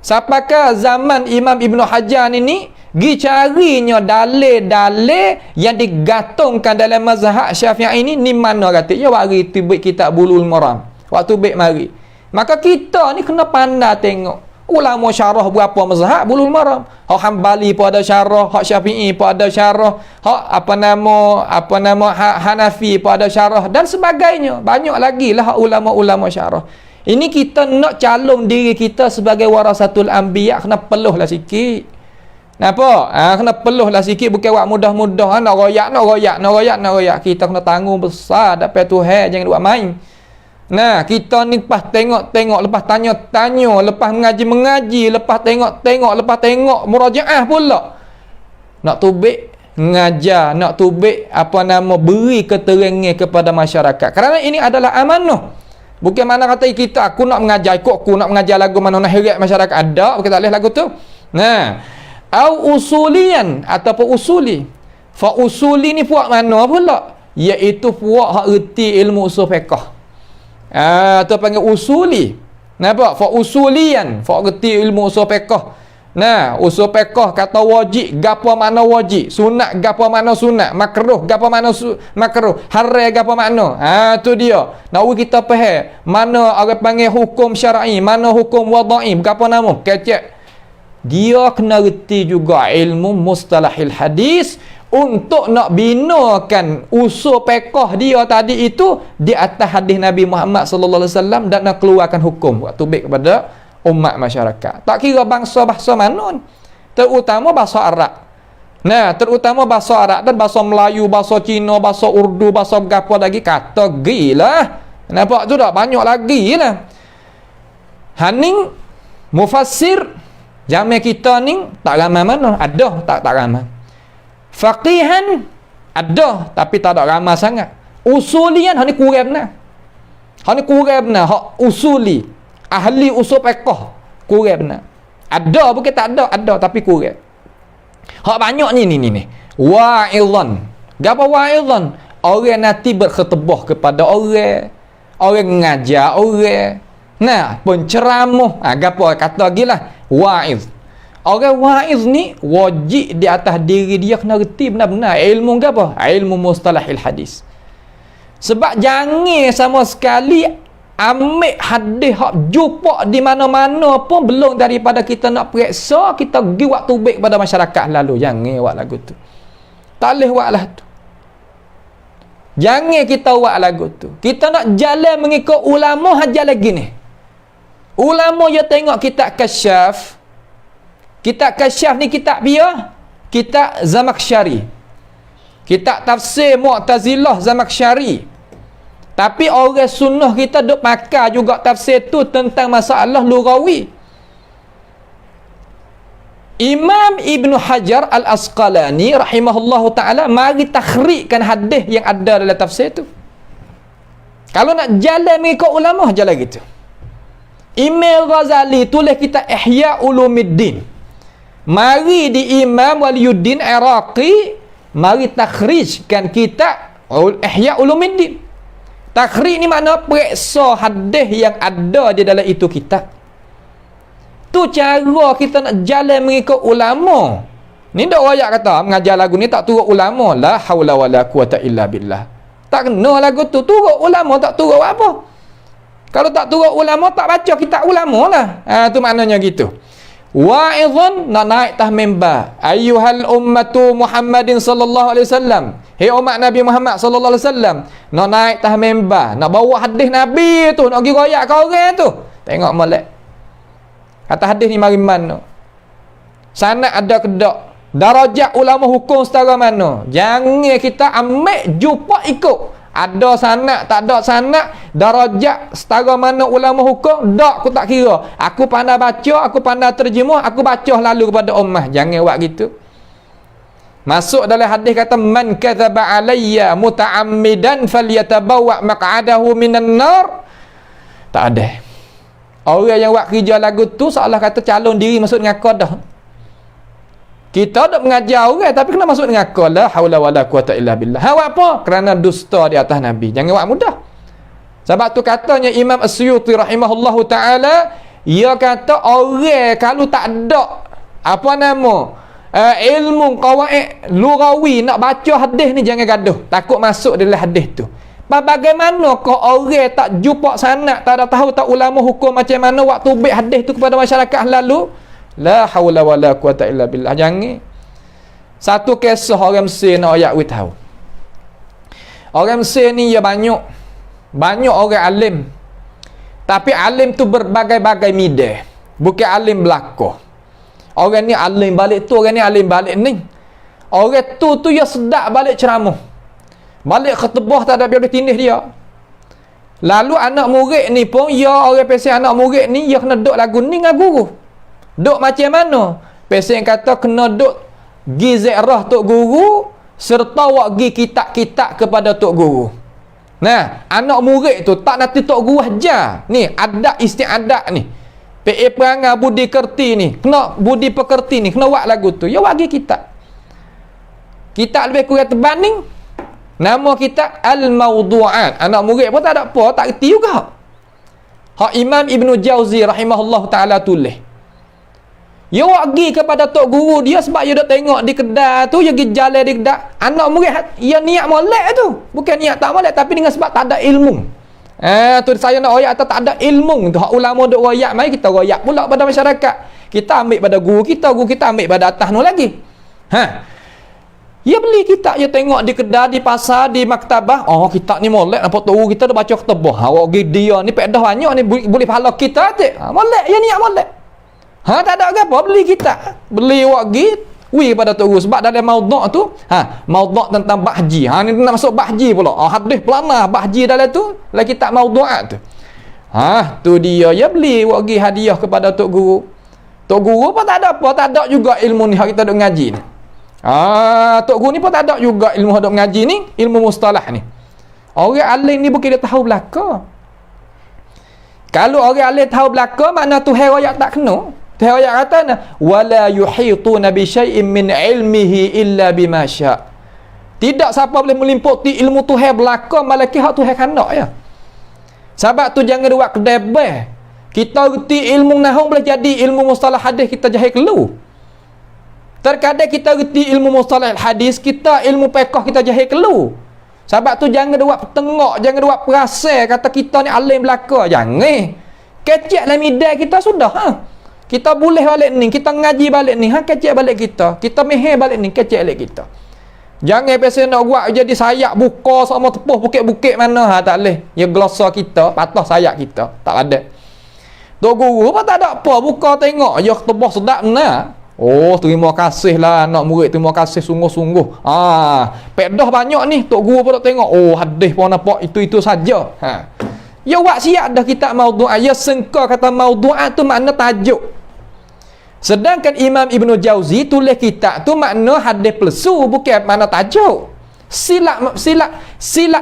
Sampakah zaman Imam Ibn Hajar ini gi carinya dalil-dalil yang digantungkan dalam mazhab Syafi'i ini ni mana kata ya wari tibik kitab Bulul Maram waktu baik mari. Maka kita ni kena pandai tengok ulama syarah berapa mazhab Bulul Maram. Hak Hambali pun ada syarah, hak Syafi'i pun ada syarah, hak Hanafi pun ada syarah dan sebagainya. Banyak lagi lah ulama-ulama syarah. Ini kita nak calon diri kita sebagai warasatul anbiya, kena peluhlah sikit. Napa? Kena peluhlah sikit, bukan buat mudah-mudah nak royak. Kita kena tanggung besar depan Tuhan, jangan buat main. Nah, kita ni lepas tengok, lepas tanya-tanya, lepas mengaji, lepas tengok murajaah pula. Nak tubik ngajar, nak tubik beri keterangan kepada masyarakat. Kerana ini adalah amanah. Bukan mana kata kita aku nak mengajar, aku nak mengajar lagu mana nak heret masyarakat, ada bukan tak boleh lagu tu. Nah, au usulian ataupun usuli. Fa usuli ni puak mana pula? Iaitu puak hak erti ilmu usul fiqh. Tu panggil usuli. Nampak? Fa usulian, fa erti ilmu usul fiqh. Nah, usul fiqh kata wajib, gapo makna wajib, sunat gapo makna sunat, makruh gapo makna makruh, haram gapo makna. Tu dia. Nak kita faham mana orang panggil hukum syar'i, mana hukum wadai, gapo nama? Kecek. Dia kena reti juga ilmu mustalahil hadis untuk nak binakan usul fiqh dia tadi itu di atas hadis Nabi Muhammad sallallahu alaihi wasallam dan nak keluarkan hukum waktu baik kepada umat masyarakat. Tak kira bangsa-bangsa mana, terutama bahasa Arab. Nah, terutama bahasa Arab dan bahasa Melayu, bahasa Cina, bahasa Urdu, bahasa gapo lagi kategori lah. Nampak tu tak? Banyak lagi lah. Haning mufassir zaman kita ni tak ramai mana, ada tak ramai. Faqihan ada tapi tak ada ramai sangat. Usulian hani kurang nah. Hani kurang nah hak usuli. Ahli usul fiqh kurang benar. Ada bukan tak ada tapi kurang. Hak banyak ni. Wa'idhan. Gapo wa'idhan? Orang nanti berkhutbah kepada orang. orang ngajar orang. Nah, penceramah, gapo kata lagi lah, waiz. Orang waiz ni wajib di atas diri dia kena reti benar-benar ilmu gapo? Ilmu mustalahil hadis. Sebab jangan sama sekali ambil hadis hak jumpa di mana-mana pun belum daripada kita nak periksa, kita pergi waktu baik pada masyarakat lalu. Jangan buat lagu tu. Tak boleh buat lah tu. Jangan kita buat lagu tu. Kita nak jalan mengikut ulama hajar lagi ni. Ulama dia tengok kitab Kasyaf. Kitab Kasyaf ni kitab dia, kitab Zamakhsyari. Kitab tafsir Mu'tazilah Zamakhsyari. Tapi orang sunnah kita duk pakai juga tafsir tu tentang masalah lughawi. Imam Ibn Hajar Al-Asqalani rahimahullahu ta'ala mari takhrikkan hadis yang ada dalam tafsir tu. Kalau nak jalan mengikut ulama, jalan gitu. Imam Ghazali tulis kitab Ihya Ulumuddin. Mari di Imam Waliyuddin Iraqi mari takhrijkan kitab Ihya Ulumuddin. Takhrij ni makna periksa hadis yang ada di dalam itu kitab. Tu cara kita nak jalan mengikut ulama. Ni dak royak kata mengajar lagu ni tak turut ulama. La haula wala quwata illa billah. Tak kena lagu tu turut ulama, tak turut apa. Kalau tak turut ulama, tak baca kitab ulama lah. Tu maknanya gitu. Wa'idhan, nak naik tah mimbar. Ayyuhal ummatu Muhammadin sallallahu alaihi wasallam. Hei umat Nabi Muhammad sallallahu alaihi wasallam. Nak naik tah mimbar, nak bawa hadis Nabi tu, nak pergi royak ke orang tu. Tengok molek. Kata hadis ni mari mana? Sanad ada ke tak? Darajat ulama hukum setara mana? Jangan kita ambil jumpa ikut. Ada sanad, tak ada sanad, darajat setara mana ulama hukum, tak aku tak kira. Aku pandai baca, aku pandai terjemah, aku baca lalu kepada ummah. Jangan buat gitu. Masuk dalam hadis kata man kadzaba alayya muta'ammidan falyatabawwa maq'adahu minan nar. Tak ada. Orang yang buat kerja lagu tu seolah kata calon diri masuk dengan dah. Kita tak mengajar orang tapi kena masuk dengan akal. La haula wala quwata illa billah. Buat apa? Kerana dusta di atas Nabi. Jangan buat mudah. Sebab tu katanya Imam As-Suyuti rahimahullahu ta'ala, ia kata orang kalau tak ada apa nama ilmu qawaid lughawi nak baca hadis ni jangan gaduh. Takut masuk dalam hadis tu. Bagaimana kau orang tak jumpa sanad, tak ada tahu tak ulama hukum macam mana waktu baik hadis tu kepada masyarakat lalu? La haula wala quwata illa billah. Jangan. Satu kisah orang Mesir nak ayat we tahu. Orang Mesir ni ya banyak orang alim. Tapi alim tu berbagai-bagai midah. Bukan alim belaka. Orang ni alim balik tu, orang ni alim balik ni. Orang tu ya sedap balik ceramah. Balik khutbah tak ada biar tindih dia. Lalu anak murid ni pun ya orang pesen anak murid ni ya kena duk lagu ni dengan guru. Duk macam mana? Pesen kata kena duk gi ziarah tok guru serta wak gi kitab-kitab kepada tok guru. Nah, anak murid tu tak nanti tok guru ajar. Ni adab istiadat ni. PA perangai budi kerti ni. Kena budi pekerti ni kena buat lagu tu. Ya wak gi kitab. Kitab lebih kurang terbanding. Nama kitab Al-Mawdu'at. Anak murid pun tak ada apa, tak reti juga. Hak Imam Ibn Jauzi rahimahullah ta'ala tulis. Dia pergi kepada tok guru dia sebab dia dah tengok di kedai tu, dia pergi jalan di kedai. Anak murid dia niat molek tu. Bukan niat tak molek tapi dengan sebab tak ada ilmu. Tu saya nak royak tak ada ilmu tu. Hak ulama duk royak, mari kita royak pula pada masyarakat. Kita ambil pada guru kita ambil pada atas tu lagi. Dia beli kitab, dia tengok di kedai, di pasar, di maktabah. Oh, kitab ni molek. Nampak tok guru kita dah baca ketebah. Awak pergi dia ni pedah banyak ni boleh pahala kita tu. Molek, dia niat molek. Tak ada apa beli kitab. Beli wagi pada tok guru sebab dalam maudhu' tu, maudhu' tentang bahji. Ni nak masuk bahji pula. Hadis pelana bahji dalam tu, dalam kitab maudhu'at tu. Tu dia beli wagi hadiah kepada tok guru. Tok guru pun tak ada apa, tak ada juga ilmu ni hak kita duk ngaji ni. Tok guru ni pun tak ada juga ilmu hak duk ngaji ni, ilmu mustalah ni. Orang alim ni bukan dia tahu belaka. Kalau orang alim tahu belaka, makna Tuhan royak tak kena. Tuhan royak kata wala yuhituna bi syai'in min ilmihi illa bima sya'. Tidak siapa boleh meliputi ilmu Tuhan belaka malaki hak Tuhan kandak ya. Sebab tu jangan buat kedai beh. Kita reti ilmu nahwu boleh jadi ilmu mustalah hadis kita jahil kelu. Terkadang kita reti ilmu mustalah hadis, kita ilmu fiqh kita jahil kelu. Sebab tu jangan buat petengok, jangan buat perasa kata kita ni alim belaka. Jangan. Kecek dalam midai kita sudah. Kita boleh balik ni, kita ngaji balik ni, kecek balik kita. Kita meheh balik ni, kecek balik kita. Jangan biasa nak buat jadi sayak buka sama tepuh bukit-bukit mana, tak boleh. Ya glosa kita, patah sayak kita. Tak ada. Tok guru apa tak ada apa, buka tengok, ya tebah sedap benar. Oh, terima kasih lah anak murid, terima kasih sungguh-sungguh. Pedah banyak ni, tok guru pun tak tengok. Oh, hadis pun nampak itu-itu saja. Ya buat siap dah kitab maudhu'ah. Ya sengka kata maudhu'ah tu makna tajuk. Sedangkan Imam Ibn Jauzi tulis kitab tu makna hadis plesu, bukan makna tajuk. Sila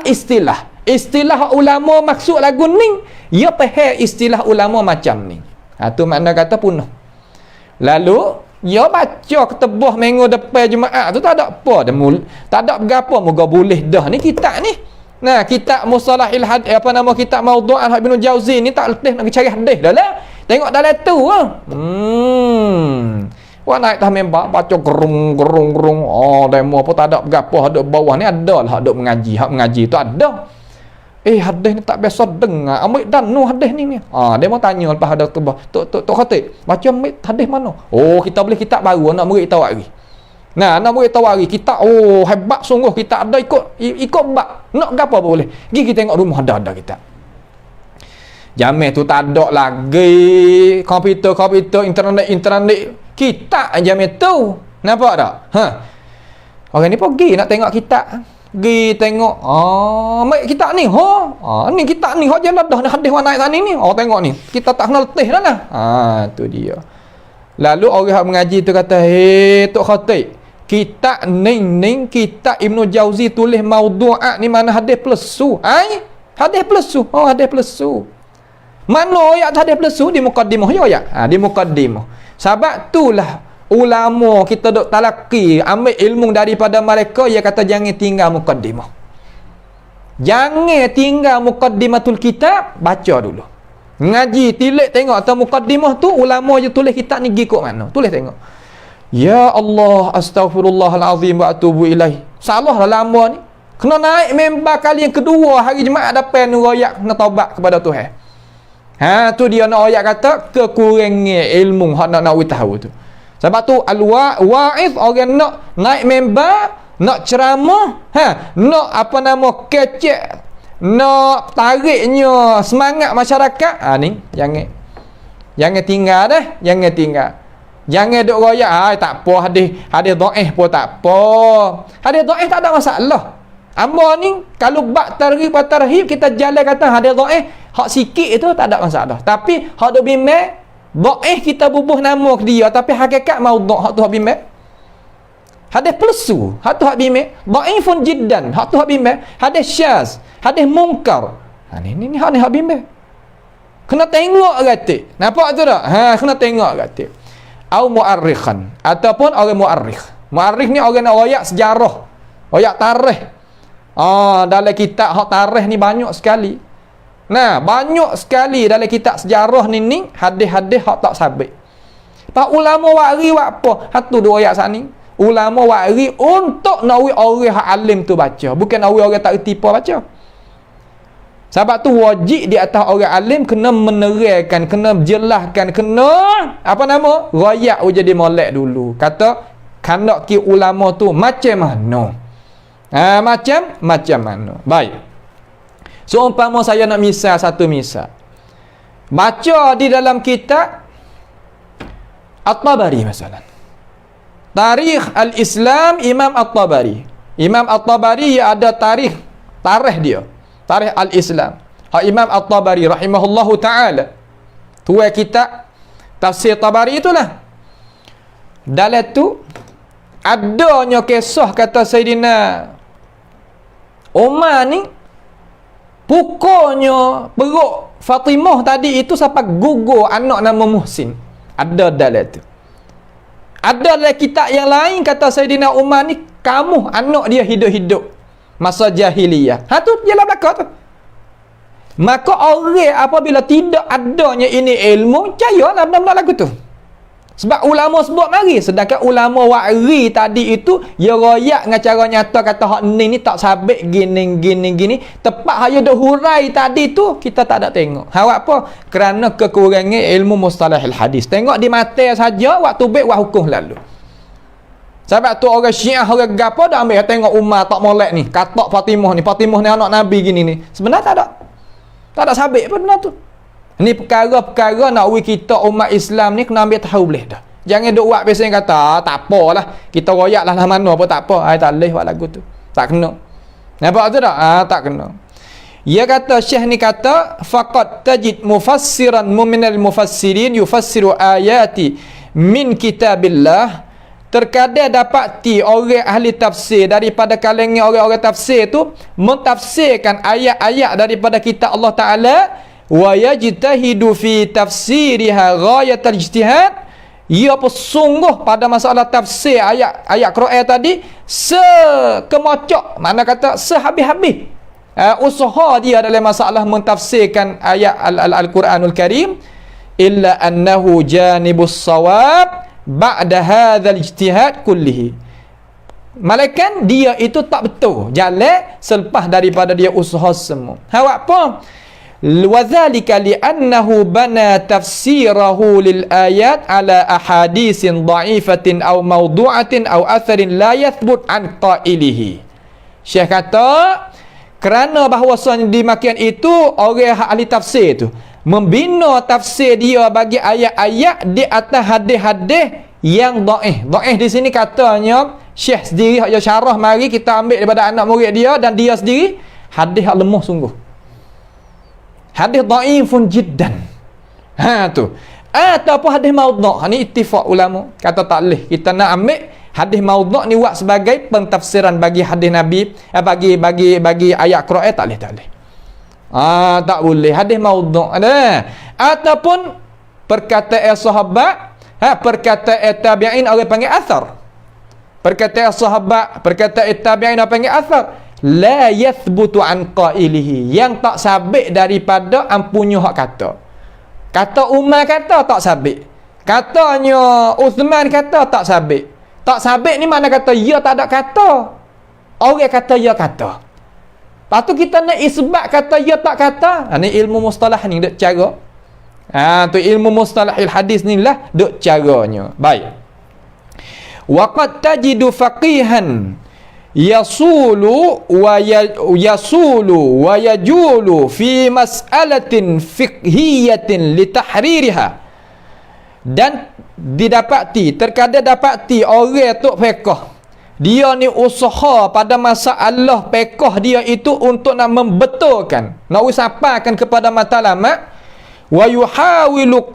istilah. Istilah ulama maksud lagu ni, ya faham istilah ulama macam ni. Tu makna kata punah. Lalu ya baca ketebah minggu depan Jumaat tu tak ada apa dah tak ada berapa moga boleh dah ni kitab ni. Nah, kitab Mustalahil Hadis apa nama kitab Maudhu'ah Ibn Jauzi ni tak letih nak cari hadis dah lah. Tengok dalam tu Wah naik tah member baca gerung. Demo apa tak ada berapa ada bawah ni ada lah ada mengaji. Hak mengaji tu ada. Hadis ni tak biasa dengar. Ambil dan nu hadis ni. Dia mau tanya lepas ada tu Tok Khatib. Baca ambil hadis mana? Oh, kita boleh kitab baru nak murid tahu hari. Nah, nak murid tahu hari kita hebat sungguh kita ada ikut bab. Nak gapo boleh. Pergi kita tengok rumah ada kita. Jameh tu tak ada lagi komputer, internet kita jameh tu. Nampak tak? Orang ni pergi nak tengok kita. Pergi tengok. Mak kita ni. Ni kita ni hok jalan dah hadis warna naik sana ni. Tengok ni. Kita tak kenal letih dah lah. Tu dia. Lalu orang yang mengaji tu kata, Tok Khatib, kita ning kita Ibn Jauzi tulis maudhu'ah ni mana hadis plesu. Hadis plesu. Hadis plesu. Mana ayat hadis plesu di mukaddimah ya ayat. Di mukaddimah. Sebab itulah ulama kita duk talaqi ambil ilmu daripada mereka, ia kata jangan tinggal mukaddimah. Jangan tinggal mukaddimatul kitab, baca dulu. Ngaji tilik tengok atas mukaddimah tu ulama je tulis kitab ni gikut mana. Tulis tengok. Ya Allah, astaghfirullahalazim wa atubu ilaih. Salah lah lama ni. Kena naik member kali yang kedua hari Jumaat depan royak kena taubat kepada Tuhan. Tu dia nak ayat kata kekurangan ilmu hak nak tahu tu. Sebab tu al-wa'iz orang nak naik member, nak ceramah, nak apa nama kecek, nak tariknya semangat masyarakat. Ni jangan tinggal dah, jangan tinggal. Jangan duk royak, tak apa hadis dhaif pun tak apa. Hadis dhaif tak ada masalah. Amba ni kalau bab tarhib kita jalan kata hadis dhaif, hak sikit itu tak ada masalah. Tapi hak duk bimbang dhaif kita bubuh nama ke dia tapi hakikat maudhu' hak tu hak bimbang. Hadis plesu, hak tu hak bimbang. Dhaifun jiddan, hak tu hak bimbang. Hadis syaz, hadis munkar. Ni hak bimbang. Kena tengok gatik. Nampak tu tak? Kena tengok gatik. Au mu'arrikhan ataupun orang mu'arrikh. Mu'arrikh ni orang nak royak sejarah, royak tarikh. Dalam kitab hak tarikh ni banyak sekali. Nah, banyak sekali dalam kitab sejarah ni hadis-hadis hak tak sabit. Pak ulama wari buat apa? Hatu dua ayat sani. Ulama wari untuk nawi orang hak alim tu baca, bukan nawi orang tak reti apa baca. Sebab tu wajib di atas orang alim kena menerangkan, kena jelaskan, kena apa nama? Royak jadi molek dulu. Kata kandak ki ulama tu macam mana? Macam mana? Baik. So umpama saya nak misal satu misal. Baca di dalam kitab At-Tabari masalah. Tarikh al-Islam Imam At-Tabari. Imam At-Tabari ada tarikh dia. Tarikh al-Islam. Imam At-Tabari rahimahullahu taala. Tua kitab tafsir Tabari itulah. Dalam tu adanya kisah kata Sayyidina Umar ni pukulnya perut Fatimah tadi itu sampai gugur anak nama Muhsin. Ada dalam tu. Ada dalam kitab yang lain kata Sayyidina Umar ni kamu anak dia hidup-hidup masa jahiliyah. Tu jelah belakang tu. Maka orang apabila tidak adanya ini ilmu, percayalah benda-benda lagu tu. Sebab ulama sebut mari, sedangkan ulama wa'ri tadi itu ya royak dengan cara nyata kata hak ni tak sabit gini. Tepat hanya dah hurai tadi tu kita tak ada tengok. Hak apa? Kerana kekurangan ilmu mustalahil hadis. Tengok di mata saja waktu baik wa hukum lalu. Sebab tu orang Syiah orang gapo dah ambil tengok Umar tak molek ni, katak Fatimah ni anak Nabi gini ni. Sebenarnya tak ada. Tak ada sabit apa benda tu. Ni perkara-perkara nak kita umat Islam ni kena ambil tahu boleh dah. Jangan duk buat biasa yang kata, tak apalah. Kita royak lah mana apa tak apa. Tak boleh buat lagu tu. Tak kena. Nampak tu tak? Tak kena. Ia kata, Syekh ni kata, faqad tajid mufassiran minal mufassirin yufassiru ayati min kitabillah. Terkadang dapati orang ahli tafsir daripada kalangan orang-orang tafsir tu mentafsirkan ayat-ayat daripada kitab Allah Ta'ala wa yajtahidu fi tafsiriha ghayatal ijtihad. Ia pun sungguh pada masalah tafsir ayat Quran tadi sekemocok, mana kata sehabis-habis usaha dia dalam masalah mentafsirkan ayat Al-Quranul Karim, illa annahu janibus sawab ba'da hadzal ijtihad kullihi. Malaikat dia itu tak betul jalan selepas daripada dia usaha semua. Hawak apa? Wadzalika li'annahu bana tafsirahu lil ayat ala ahadisin dha'ifatin aw mawdu'atin aw atharin la yathbut an qailihi. Syekh kata kerana bahawasanya di makian itu orang ahli tafsir tu membina tafsir dia bagi ayat-ayat di atas hadis-hadis yang dhaif. Dhaif di sini katanya Syekh sendiri hak syarah mari kita ambil daripada anak murid dia dan dia sendiri hadis hak lemah sungguh. Hadis dhaifun jiddan. Tu. Ataupun hadis maudhu'. Ni ittifaq ulama. Kata tak boleh. Kita nak ambil hadis maudhu' ni buat sebagai pentafsiran bagi hadis Nabi, bagi ayat Quran tak boleh. Tak boleh. Hadis maudhu' ada. Ataupun perkataan sahabat, perkataan tabi'in orang panggil athar. Perkataan sahabat, perkataan tabi'in orang panggil athar. La yathbutu an qailihi, yang tak sabit daripada ampunya hak kata Umar kata tak sabit, katanya Uthman kata tak sabit. Tak sabit ni mana kata ya tak ada kata, orang kata ya kata. Lepas tu kita nak isbat kata ya tak kata. Ni ilmu mustalah ni duk cara. Tu ilmu mustalahil hadis ni lah duk caranya. Baik. Waqad tajidu faqihan yasulu wa yajulu fi mas'alatin fiqhiyatin litahririha. Dan didapati, terkadang dapati orang tok fiqh dia ni usaha pada masalah fiqh dia itu untuk nak membetulkan, nak usapakan kepada matlamat, wa yuhawilu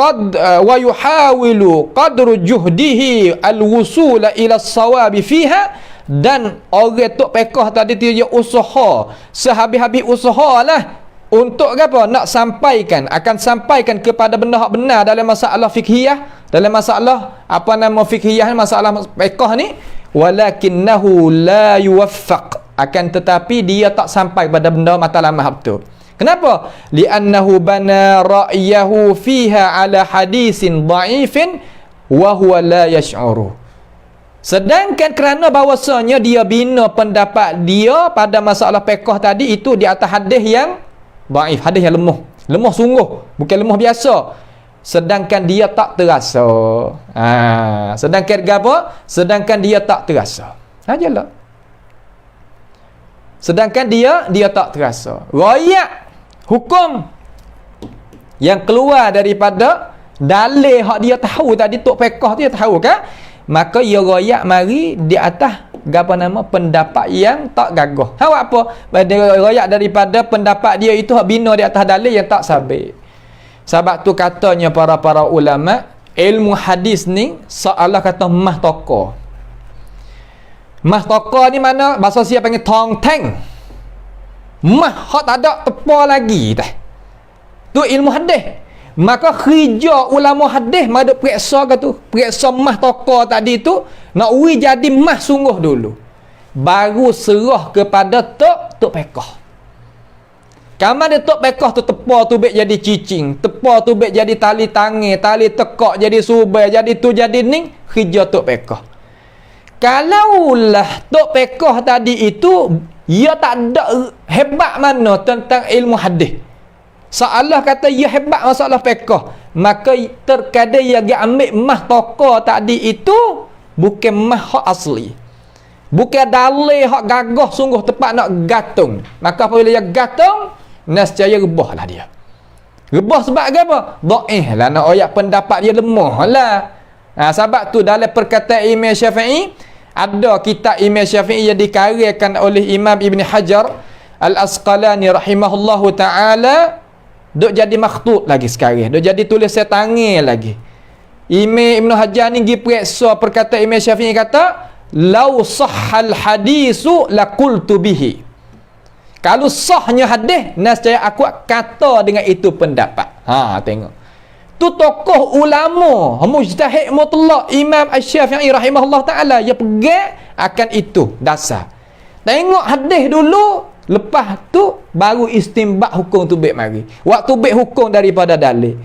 qadru juhdihi alwusula ila as-sawabi fiha. Dan orang tok fiqh tadi dia usaha sehabis-habis usahalah untuk apa? Nak sampaikan, akan sampaikan kepada benda hak benar dalam masalah fiqhiyah, dalam masalah apa nama fiqhiyah, masalah fiqh ni, walakinnahu la yuwaffaq, akan tetapi dia tak sampai pada benda matlamat betul. Kenapa? Li'annahu bana ra'yahu fiha ala hadisin dha'ifin wa huwa la yash'uru. Sedangkan kerana bahawasanya dia bina pendapat dia pada masalah fiqh tadi itu di atas hadis yang dhaif, hadis yang lemah sungguh, bukan lemah biasa. Sedangkan dia tak terasa. Sedangkan apa? Sedangkan dia tak terasa. Ajalah. Sedangkan dia tak terasa. Royak hukum yang keluar daripada dalil hak dia tahu tadi, tok fiqh dia tahu kan? Maka ia royak mari di atas apa nama pendapat yang tak gagah. Awak apa? Dia royak daripada pendapat dia itu hak bina di atas dalil yang tak sabit. Sebab tu katanya para ulama, ilmu hadis ni seolah kata mah toko. Mah toko ni mana bahasa siapa panggil tong teng. Mah hak tak ada tepa lagi tah. Tu ilmu hadis. Maka khija ulama hadis mada periksa ke tu, periksa mah toko tadi tu nak ui jadi mah sungguh dulu, baru serah kepada tok fiqh. Kamar dia tok pekoh tu tepa tu bek jadi cicing, tepa tu bek jadi tali tangi, tali tekak jadi subai, jadi tu jadi ning, kerja tok pekoh. Kalaulah tok pekoh tadi itu ia tak ada hebat mana tentang ilmu hadis. Seolah kata ia hebat masalah pekoh, maka terkadang ia ambil mah tokoh tadi itu bukan mah hak asli. Bukan dalil hak gagah sungguh tepat nak gatung. Maka apabila dia gatung, nescaya rebahlah dia. Rebah sebab apa? Dhaif lah, nak ayat pendapat dia lemah lah. Sebab tu dalam perkataan Imam Syafi'i, ada kitab Imam Syafi'i yang dikaryakan oleh Imam Ibn Hajar Al-Asqalani rahimahullahu ta'ala, duk jadi makhtut lagi sekarang, duk jadi tulis tangan lagi. Imam Ibn Hajar ni pergi periksa perkataan Imam Syafi'i, kata lau sahhal hadisu laqultu bihi. Kalau sahnya hadis, nescaya aku kata dengan itu pendapat. Tengok. Tu tokoh ulama, mujtahid mutlak Imam Asy-Syafi'i rahimahullah taala, dia pegang akan itu dasar. Tengok hadis dulu, lepas tu baru istinbat hukum tu baik mari. Waktu baik hukum daripada dalil.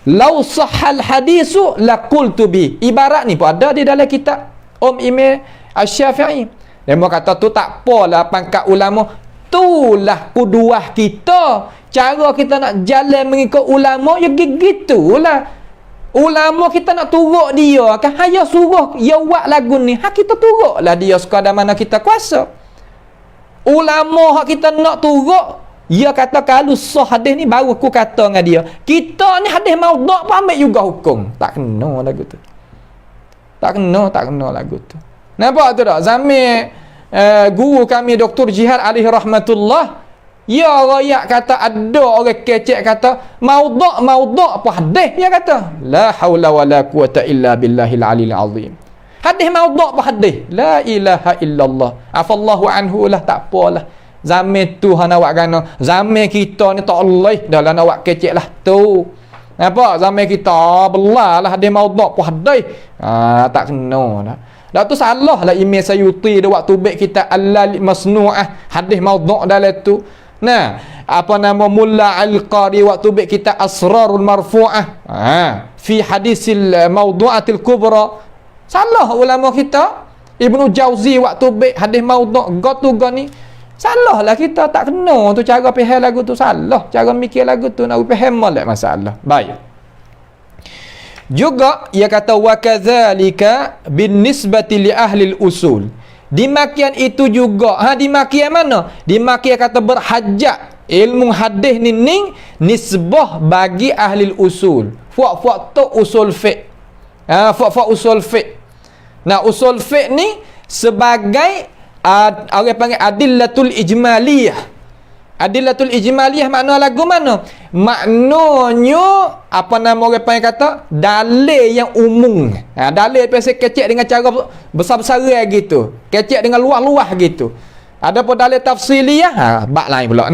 Lau sahhal hadisu laqultu bi. Ibarat ni pun ada di dalam kitab Imam Asy-Syafi'i. Dia kata tu tak apalah pangkat ulama, itulah kuduah kita. Cara kita nak jalan mengikut ulama ya gitulah. Ulama kita nak turut dia kan, hanya suruh dia buat lagu ni, kita turutlah dia sekadar mana kita kuasa. Ulama hak kita nak turut, dia kata kalau sah hadis ni baru aku kata dengan dia. Kita ni hadis maudhu' pun ambil juga hukum. Tak kena lagu tu. Tak kena lagu tu. Nampak tu tak? Zaman guru kami Dr. Jihad alaihi rahmatullah, ya rakyat kata ada orang kecek kata maudhu' apa hadis, dia kata la haula wala quwata illa billahil aliyil azim. Hadis maudhu' apa hadis? La ilaha illallah. Afallahu anhu lah, tak apalah. Zaman tu hang nak buat gano. Zaman kita ni tak Allah dah lah nak buat kecek lah tu. Nampak? Zaman kita belah lah hadis maudhu' apa hadis. Tak kena dah. Dah tu salah lah Imam Sayuti dia waktu baik kita Al-Lali Masnu'ah, hadis maudhu' dalam tu. Nah, apa nama Mulla Al-Qari waktu baik kita Asrarul Marfu'ah, fi hadisil maudhu'atil kubra. Salah ulama kita. Ibnu Jauzi waktu baik hadis maudhu' gotu ni. Salah lah kita, tak kena tu cara faham lagu tu, salah cara mikir lagu tu, nak faham molek masalah. Baik. Juga ia kata wa kadzalika binisbati li ahli usul. Dimakian itu juga. Dimakian mana? Dimakian kata berhajat ilmu hadis ni nisbah bagi ahli usul. Fuak-fuak tu usul fiqh. Fuak-fuak usul fiqh. Nah, usul fiqh ni sebagai orang panggil adillatul ijmaliyah. Adillatul ijmaliyah makna lagu mana? Maknanya apa nama orang panggil kata dalil yang umum. Dalil pasal kecek dengan cara besar-besar gitu, kecek dengan luah-luah gitu. Ada pun dalil tafsiliyah, bab lain pula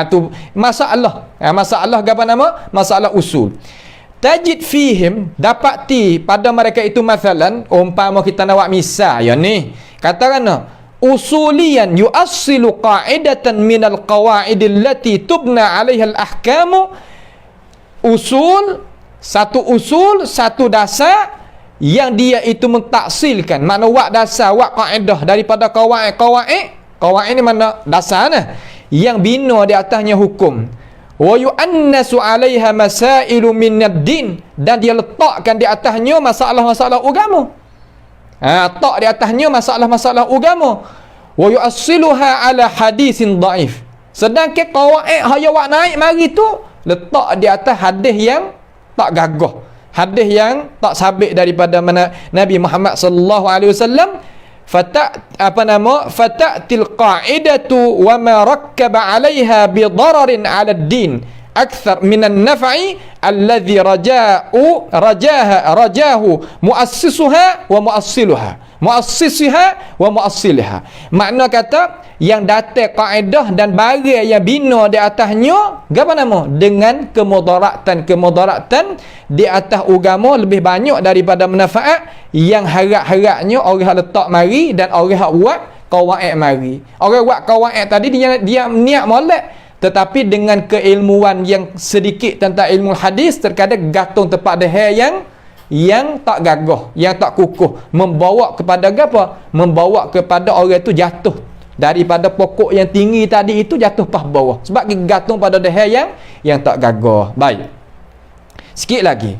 tu masalah. Masalah apa nama? Masalah usul. Tajid fihim, dapati pada mereka itu masalan, umpama kita nak buat misal ya ni, katakan usulian yu'assilu qa'idatan minal qawa'id allati tubna 'alaiha al-ahkamu. Usul, satu dasar yang dia itu mentaksilkan, makna wak dasar, wak kaedah daripada qawaid ni mana dasarnya yang bina di atasnya hukum. Wa yu'annasu 'alaiha masailu minad din, dan dia letakkan di atasnya masalah-masalah agama. Tak di atasnya masalah-masalah agama. Wa yu'assiluha 'ala hadisin dhaif. Sedangkan qawaid haya wak naik mari tu letak di atas hadis yang tak gagah, hadis yang tak sabit daripada mana Nabi Muhammad sallallahu alaihi wasallam. Fata'til qa'idatu wa ma rakkaba 'alaiha bi dararin 'ala ad-din akthar minan naf'i alladhi rajahu muassisuha wa muassiliha. Makna kata yang datang kaedah dan barang yang bina di atasnya apa nama? Dengan kemudaratan di atas agama lebih banyak daripada manfaat yang harap-harapnya orang letak mari dan orang buat qawaid mari. Orang buat qawaid tadi dia niat molek, Tetapi dengan keilmuan yang sedikit tentang ilmu hadis, terkadang gantung tempat deher yang tak gagah, yang tak kukuh, membawa kepada apa? Membawa kepada orang itu jatuh daripada pokok yang tinggi tadi itu, jatuh pas bawah sebab gantung pada deher yang tak gagah. Baik, sikit lagi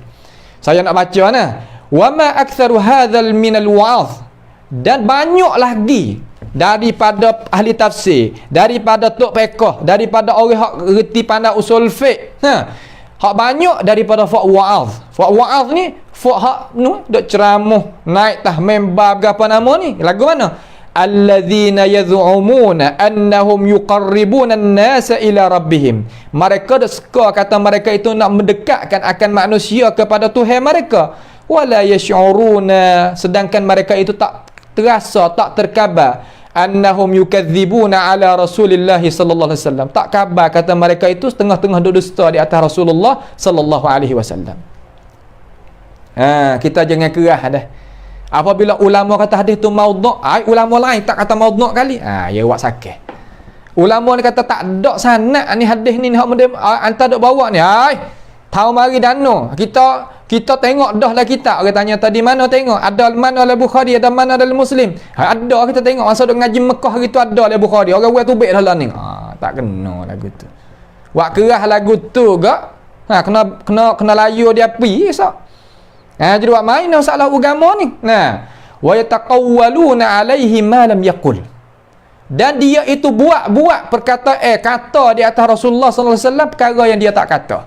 saya nak baca nah. Wa ma aktsaru hadzal minal wa'az, dan banyak lagi daripada ahli tafsir, daripada tok fiqh, daripada orang hak reti pandai usul fiqh, hak banyak daripada fa wa'az. Fa wa'az ni fa hak dok ceramah naik tah member apa nama ni, lagu mana? Alladzina yaz'umuna annahum yuqarribuna an-nasa ila rabbihim. Mereka dak suka kata mereka itu nak mendekatkan akan manusia kepada Tuhan mereka. Wala yash'uruna, sedangkan mereka itu tak terasa, tak terkabar, annahum yukadzibuna ala Rasulillah sallallahu alaihi wasallam. Tak khabar kata mereka itu setengah-tengah dusta di atas Rasulullah sallallahu alaihi wasallam. Kita jangan kerah dah. Apabila ulama kata hadis tu maudhu', ulama lain tak kata maudhu' kali, ya awak sakit. Ulama ni kata tak ada sanad ni hadis ni hak hantar dok bawa ni. Tahu mari dano. Kita tengok dah lah kita. Orang tanya tadi mana tengok? Ada mana dalam Bukhari, ada mana dalam Muslim? Ada, kita tengok masa dok ngaji Mekah gitu ada dalam Bukhari. Orang buat tubik dah lah ni. Tak kena lagu tu. Wak kerah lagu tu gak. Kena layu dia pi esok. Jadi wak main masalah agama ni. Wa yataqawwaluna alaihi ma lam yaqul. Dan dia itu buat perkataan kata di atas Rasulullah sallallahu alaihi wasallam perkara yang dia tak kata.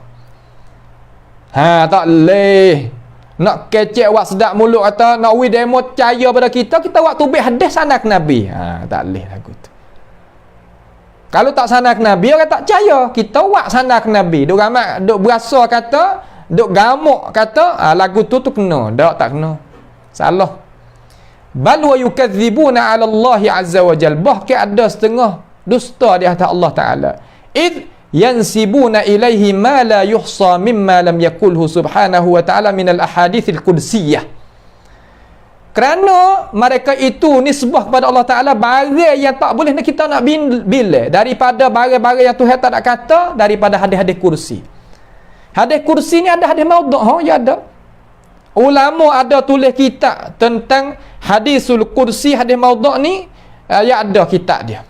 Tak leh. Nak kecek wak sedap mulut kata nak wi demo percaya pada kita wak tubik hadis sanad Nabi. Tak leh lagu tu. Kalau tak sanad Nabi orang tak percaya. Kita wak sanad Nabi. Dok ramai dok berasa kata, dok gamuk kata lagu tu kena. Tak kena. Salah. Bal wa yukadzibuna 'ala Allah azza wa jalla. Bahkan ada setengah dusta di atas Allah Taala. Id yansibuna ilaihi ma la yuhsa mimma lam yakulhu subhanahu wa ta'ala minal ahadithil qudsiyah. Kerana mereka itu nisbah kepada Allah Ta'ala barang yang tak boleh kita nak bila daripada barang-barang yang Tuhan tak nak kata, daripada hadis-hadis kursi. Hadis kursi ni ada hadis maudhu', ya ada. Ulama ada tulis kitab tentang hadisul kursi, hadis maudhu' ni, ya ada kitab dia.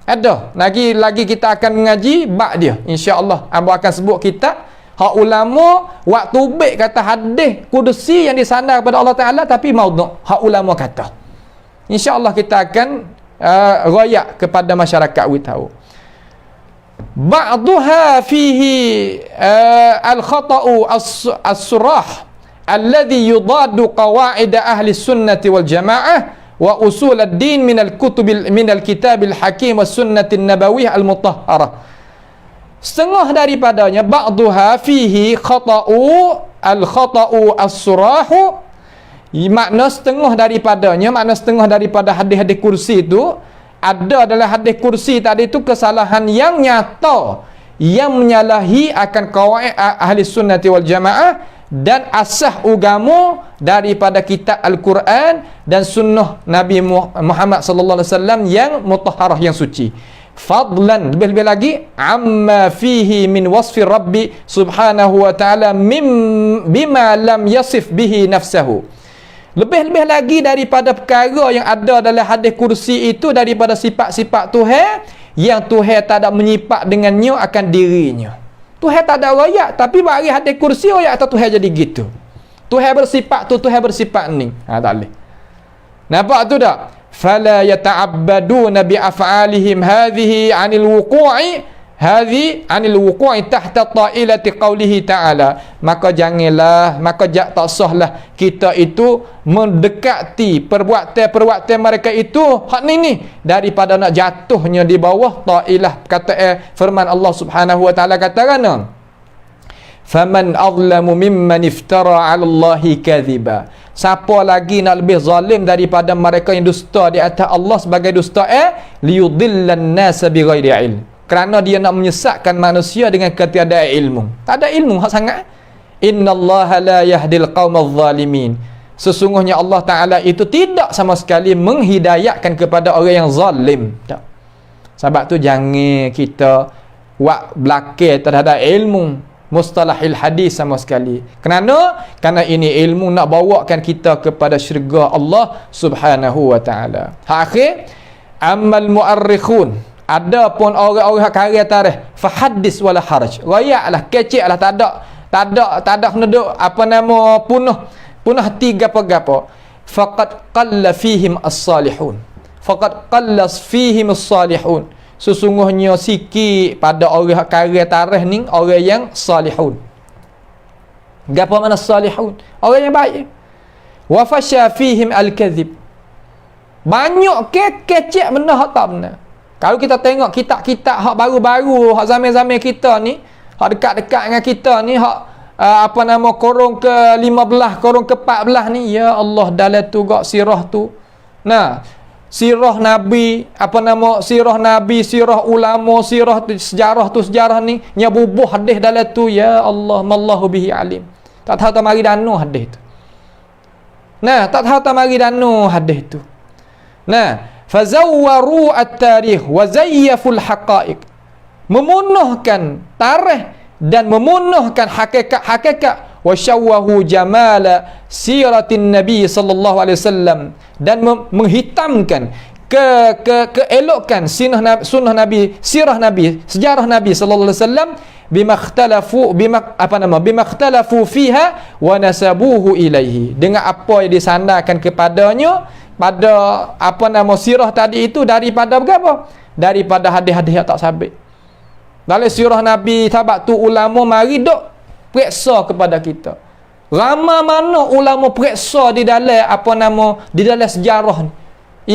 Ada. Lagi kita akan mengaji bab dia. InsyaAllah. Ambo akan sebut kitab hak ulama waktu baik kata hadis kudusi yang disandar kepada Allah Ta'ala tapi maudhu'. Hak ulama kata. InsyaAllah kita akan royak kepada masyarakat we tahu. Ba'duha fihi al-khata'u as-surah alladhi yudadu qawa'ida ahli sunnati wal jama'ah wa usul ad-din min al-kitabil hakim was sunnatin nabawiyah al-mutahharah. Setengah daripadanya ba'duha fihi khata'u al-khata'u as-surahu, makna setengah daripada hadis-hadis kursi itu ada adalah hadis kursi tadi itu kesalahan yang nyata yang menyalahi akan qawaid ahli sunnati wal jamaah dan asas agama daripada kitab Al-Quran dan sunnah Nabi Muhammad sallallahu alaihi wasallam yang mutahharah, yang suci. Fadlan, lebih-lebih lagi amma fihi min wasfi Rabbi subhanahu wa ta'ala bima lam yasif bihi nafsahu. Lebih-lebih lagi daripada perkara yang ada dalam hadis kursi itu daripada sifat-sifat Tuhan yang Tuhan tak ada menyipat dengannya akan dirinya. Tuhan tak ada royak, tapi bagi hadis kursi royak atau Tuhan jadi gitu. Tuhan bersifat tu, Tuhan bersifat ni. Tak boleh. Nampak tu tak? Fala yata'abbaduna bi af'alihim hadhihi 'anil wuqu'i tahta ta'ilati qaulihi ta'ala. Maka tak sahlah kita itu mendekati perbuatan mereka itu hak ni daripada nak jatuhnya di bawah ta'ilah kata firman Allah Subhanahu wa taala katakan, faman azlamu mimman iftara 'ala Allahi kadhiba. Siapa lagi nak lebih zalim daripada mereka yang dusta di atas Allah sebagai dusta liyudillan nasa bighairi ilm. Kerana dia nak menyesatkan manusia dengan ketiadaan ilmu. Tak ada ilmu hak sangat. Innallaha la yahdil qaumadz zalimin. Sesungguhnya Allah Ta'ala itu tidak sama sekali menghidayatkan kepada orang yang zalim. Tak. Sebab tu jangan kita wak belakang terhadap ilmu mustalahil hadis sama sekali. Kerana ini ilmu nak bawakan kita kepada syurga Allah Subhanahu wa taala. Akhir amal muarrikhun, ada pun orang-orang karya tarikh fahaddis wala haraj, royaklah, keceklah, tak ada kena duk apa nama punah hati gapo-gapo. Faqad qalla fihim as-salihun, faqad qalla fihim as-salihun, sesungguhnya sikit pada orang karya tarikh ni orang yang salihun. Gapo mana salihun? Orang yang baik. Wa fasha fihim al-kadhib, banyak kecek benda hak tak benar. Kalau kita tengok kitab-kitab hak baru-baru, hak zaman-zaman kita ni, hak dekat-dekat dengan kita ni, hak apa nama korong ke 15, korong ke 14 ni, ya Allah, dalam tu gak sirah tu. Nah, sirah Nabi, apa nama sirah Nabi, sirah ulama, sirah tu, sejarah ni nya bubuh hadis dalam tu, ya Allah, mallahu bihi alim. Tak tahu tak mari danu hadis tu. Nah, tak tahu tak mari danu hadis tu. Nah, fazawwaru at-tarikh wa zayyaful haqa'iq, memunuhkan tarikh dan memunuhkan hakikat, wa syawwahu jamala siratin nabi sallallahu alaihi wasallam, dan menghitamkan keelokan sunnah nabi, sirah nabi, sejarah nabi sallallahu alaihi wasallam, bima ikhtalafu fiha wa nasabuhu ilaihi, dengan apa yang disandarkan kepadanya pada apa nama sirah tadi itu, daripada berapa? Daripada hadis-hadis yang tak sabit. Dalam sirah Nabi sahabat tu ulama mari dok periksa kepada kita. Ramai mana ulama periksa di dalam apa nama, di dalam sejarah ni.